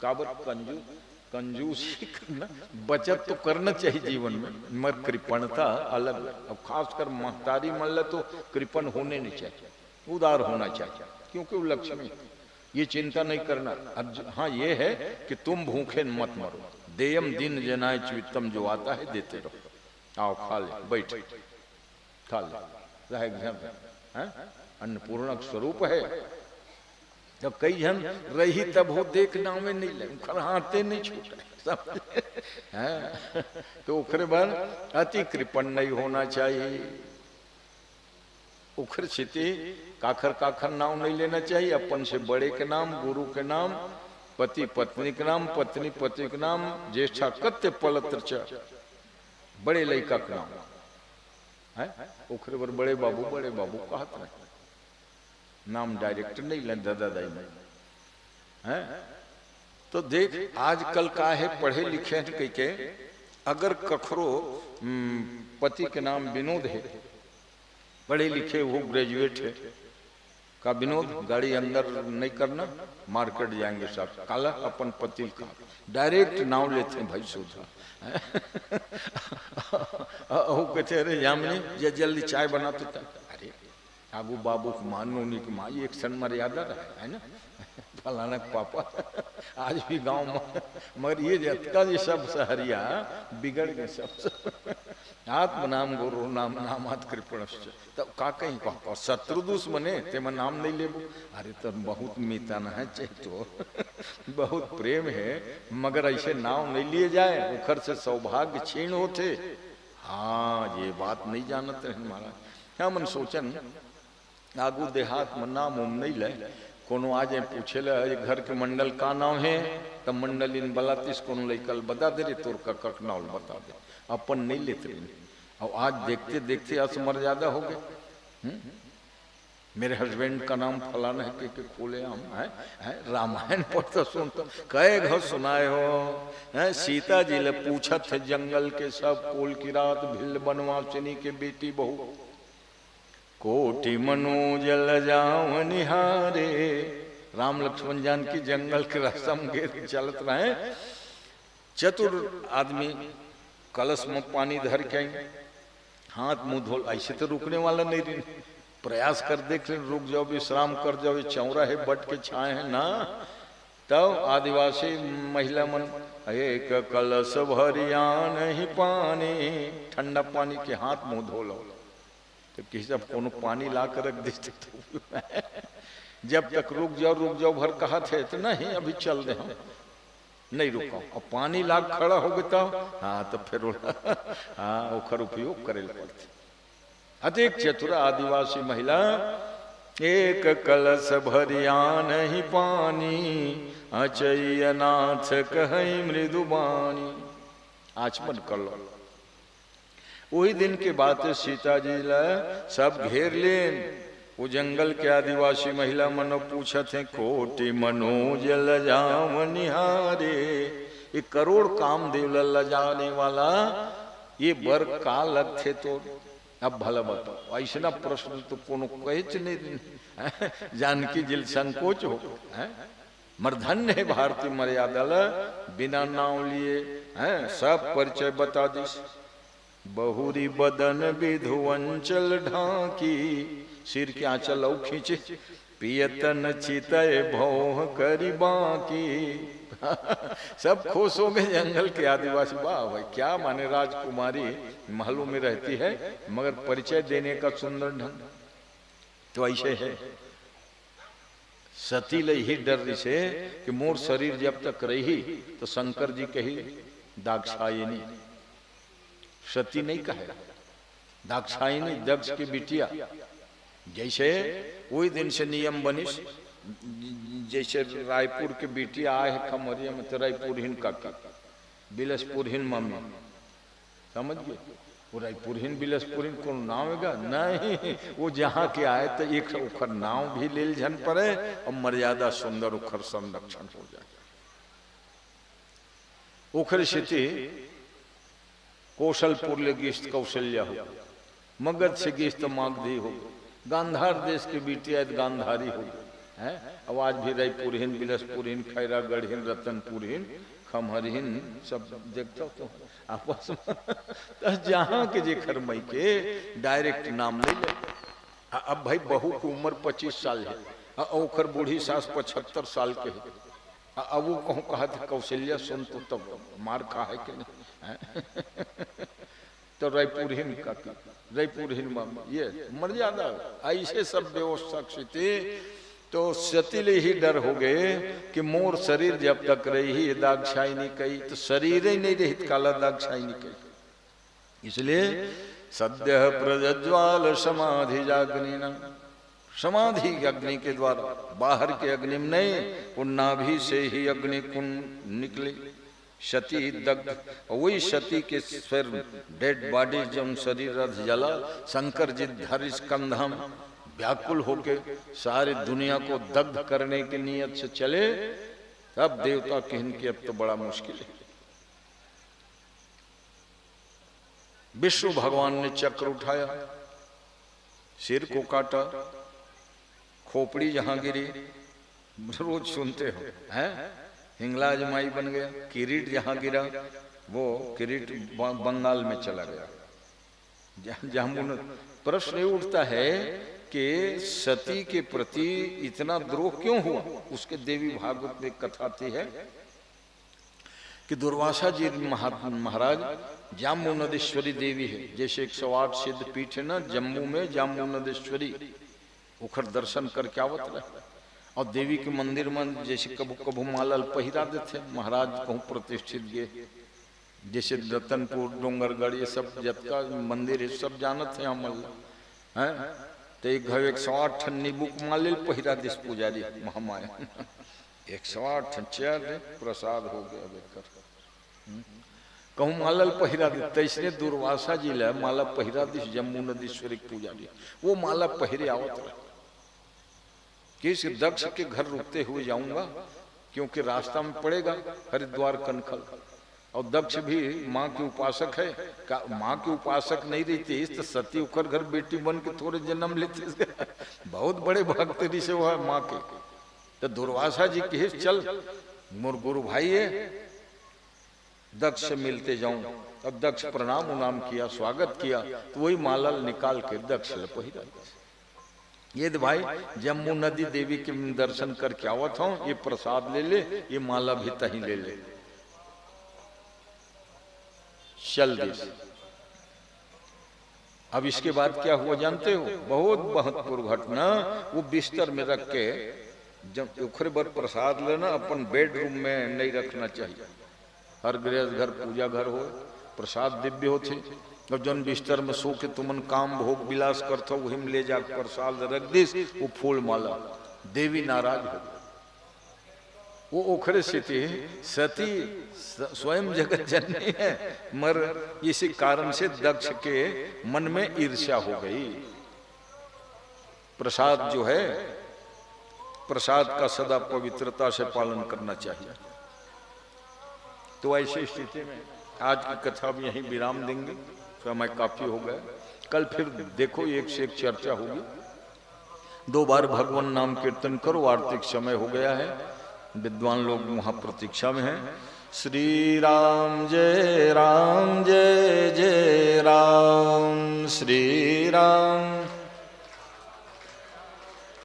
काबर कंजूस ही करना, बचत तो करना चाहिए जीवन में, मगर कृपणता अलग। अब खासकर महतारी मल्ल तो कृपण होने नहीं चाहिए, उदार होना चाहिए, क्योंकि वो लक्ष्मी, ये चिंता नहीं करना। अब हाँ ये है कि तुम भूखे मत मरो, देयम दिन जनाय चित्तम, जो आता है देते रहो, आओ खा ले, बैठ खा ले, रहे घर है, अन्नपूर्णक स्वरूप है। जब कई जन रही तब हो देखना में नहीं लगे, हाथे नहीं छूटे है। तो उखरे बार अति कृपण नहीं होना चाहिए। उखर छिति काखर नाम नहीं लेना चाहिए। अपन से बड़े के नाम, गुरु के नाम, पति पत्नी के नाम, पत्नी पति के नाम, ज्येष्ठा कत्य पलत्र, बड़े लड़का का नाम है। उखरे बार बड़े बाबू कहता है, नाम डायरेक्ट नहीं ले, दादा दाई में है। तो देख आजकल का है, पढ़े लिखे हैं के अगर कखरो पति के नाम विनोद है, पढ़े लिखे वो ग्रेजुएट है, का विनोद गाड़ी अंदर नहीं करना, मार्केट जाएंगे सब काला, अपन पति का डायरेक्ट नाम लेते हैं भाई सोचा वो कहते अरे यामिनी जल्दी चाय बनाते था, अरे आगू बाबू मानो नहीं कि माँ एक क्षण मर्यादा है ना, फलाना पापा आज भी गांव में, मगर ये जतका ये सब सहरिया बिगड़ गए सब। आत्म नाम गुरु नाम नामात कृपण, तब का कहीं कह शत्रु दुश्मने ते में नाम नहीं लेबो, अरे तो बहुत मीताना है चाहिए तो बहुत प्रेम है, मगर ऐसे नाम नहीं लिए जाए, उखर से सौभाग्य छीण होते। हाँ ये बात नहीं जानते हैं महाराज। क्या मन सोचन आगू देहात में नाम उम नहीं ले, कोनो आ जाए पूछे ले घर के मंडल का नाम है, तब मंडल इन बलातीस कोनो लेकल बता दे रे, तोर का ककनाल बता दे, अपन नहीं लेते। और आज देखते देखते असमर्यादा हो गए। मेरे हस्बैंड का नाम फलाना है के खोले हम है, रामायण पढ़ता सुनता कई घर सुनाए हो है। सीता जी ले पूछा थे जंगल के सब, कोल की रात भिल बनवासिनी के बेटी बहू, कोटि मनोजल जाओ निहारे। राम लक्ष्मण जानकी जंगल के रास्ता में चलत रहे। चतुर आदमी कलश में पानी धर के आएंगे, हाथ मुंह धो, ऐसे तो रुकने वाला नहीं रही। प्रयास कर देख ले, रुक जाओ, विश्राम कर जाओ, चौरा है, बट के छाए हैं ना। तब आदिवासी महिला मन एक कलश भरिया नहीं पानी, ठंडा पानी के हाथ मुंह धो लो। तो किसी सब कोनो पानी ला कर रख देते तो जब तक रुक जाओ भर कहा थे तो नहीं अभी चल दे, हम नहीं रुका। और पानी ला खड़ा हो गया हाँ तो फिर हाँ ओखर उपयोग करे पड़ते। अधिक चतुर आदिवासी महिला एक कलश भरिया नहीं पानी, अचयनाथ कहीं मृदुबानी। आचमन कर लो। वही दिन के बात सीता जी ला सब घेर लेन। वो जंगल के आदिवासी महिला मनो पूछत है, कोटि मनोज लजाव निहारे। ये करोड़ काम देव लजाने वाला ये बर का लग थे तो अब भला बताओ। ऐसा प्रश्न तो कोनो कहे नहीं जानकी जिल संकोच हो। मर्धन्य है भारतीय मर्यादा बिना नाम लिए हैं सब परिचय बता दी। बहुरी बदन विधुअंचल ढाकी, सिर के आंचल औ खींचे, पियतन चितय भौह करी बाकी। सब खुश हो गए जंगल के आदिवासी। वाह भाई क्या माने, राजकुमारी महलों में रहती है मगर परिचय देने का सुंदर ढंग तो ऐसे है। सती ले ही डर रही से कि मोर शरीर जब तक रही तो शंकर जी कही दाक्षायनी। सती नहीं कहे, दाक्षायनी दक्ष की बिटिया। जैसे वही दिन से नियम बनिस, जैसे रायपुर के बिटिया आए है खमरिया में तो रायपुरहीन काका, बिलसपुरहीन मम्मी, समझ गए। वो रायपुरहीन बिलसपुरहीन को नाम है नहीं, वो जहाँ के आए तो एक उखर नाम भी लेल झन पड़े और मर्यादा सुंदर उखर संरक्षण हो जाए। उखर स्थिति कौशलपुर ले गिस्त कौशल्या हो, मगध से गिस्त मागधी हो, गांधार देश की बिटिया गांधारी हो है। अब आज भी रायपुरहीन बिलसपुरहीन खैरागढ़हीन रतनपुरहीन खमहरहीन सब देखता तो आपस में तो जहाँ के जे खरमई के डायरेक्ट नाम नहीं ले। अब भाई बहू की उम्र 25 साल है, ओखर बूढ़ी सास 75 साल के है। अब वो कहूँ कहा था कौशल्या सुन तो तब मार खा है कि नहीं। तो रायपुरहीन का रायपुरहीन ये मर्यादा ऐसे सब व्यवस्था थी। तो सतीले ही डर हो गए कि मोर शरीर जब तक रही ही दाक्षायनी कही तो शरीर ही नहीं रही काला दाक्षायनी कही। इसलिए सद्य प्रज्वाल समाधि जाग्नि न, समाधि अग्नि के द्वारा बाहर के अग्नि में नहीं, वो नाभि से ही अग्नि कुंड निकले। सती दग्ध, वही सती के स्वर डेड बॉडी जब शरीर जला, शंकर जी धर स्कंधम व्याकुल होके सारी दुनिया को दग्ध करने की नियत से चले। तब देवता कहन की अब तो बड़ा मुश्किल है। विष्णु भगवान ने चक्र उठाया, सिर को काटा, खोपड़ी जहां गिरी रोज सुनते हो हैं, हिंगलाज माई बन गया। किरीट जहां गिरा वो किरीट बंगाल में चला गया। जहां प्रश्न उठता है कि सती के प्रति इतना द्रोह क्यों हुआ। उसके देवी भागवत में कथा आती है कि दुर्वासा जी महाराज जाम्बू नदेश्वरी देवी है। जैसे 108 सिद्ध पीठ है ना जम्मू में, जाम्बू नदेश्वरी उखर दर्शन करके आवत रहे। और देवी के मंदिर में जैसे कभू कभू माला पहिरा देते महाराज कहूँ प्रतिष्ठित गे। जैसे रतनपुर डोंगरगढ़ ये सब जतका मंदिर है सब जानत है अमल है। तो एक घर 108 ठन नींबू मालिल पहिरा दिस पुजारी महामाया 108 ठन चेयर प्रसाद हो गया बेकर कहूँ मालल पहिरा दे। तैसने दुर्वासा जी ला माला पहिरा दिस जम्मू नदीश्वरी पुजारी वो माला पहिरे आवत रहे। किस दक्ष के घर रुकते हुए जाऊंगा क्योंकि रास्ता में पड़ेगा हरिद्वार कनखल। और दक्ष भी माँ के उपासक है, माँ के उपासक नहीं रहती तो सती उखर घर बेटी बन के थोड़े जन्म लेते बहुत बड़े भक्त ऋषि वो है माँ के। तो दुर्वासा जी की चल मोर गुरु भाई है, दक्ष से मिलते जाऊं। अब दक्ष प्रणाम उनाम किया, स्वागत किया, तो वही माला निकाल के दक्ष ले पहिरा। ये भाई जम्मू नदी देवी के दर्शन करके आवत हूं, ये प्रसाद ले ले, ये माला भी तही ले ले, चल दे। अब इसके बाद क्या हुआ जानते हो? बहुत महत्वपूर्ण घटना। वो बिस्तर में रख के जब उखरे बर प्रसाद लेना अपन बेडरूम में नहीं रखना चाहिए। हर गृहस्थ घर पूजा घर हो, प्रसाद दिव्य होते। और जन बिस्तर में सो के तुमन काम भोग विलास करते वही में ले जा प्रसाद रख दिस, वो फूल माला, देवी नाराज हो। वो ओखरे से थी सती स्वयं जगत जननी है, मर इसी कारण से दक्ष के मन में ईर्ष्या हो गई। प्रसाद जो है, प्रसाद का सदा पवित्रता से पालन करना चाहिए। तो ऐसी स्थिति में आज की कथा भी यहीं विराम देंगे, समय काफी हो गया। कल फिर देखो एक से एक चर्चा होगी। 2 बार भगवान नाम कीर्तन करो, आर्थिक समय हो गया है, विद्वान लोग वहां प्रतीक्षा में हैं। श्री राम जय राम, जय जय राम, श्री राम।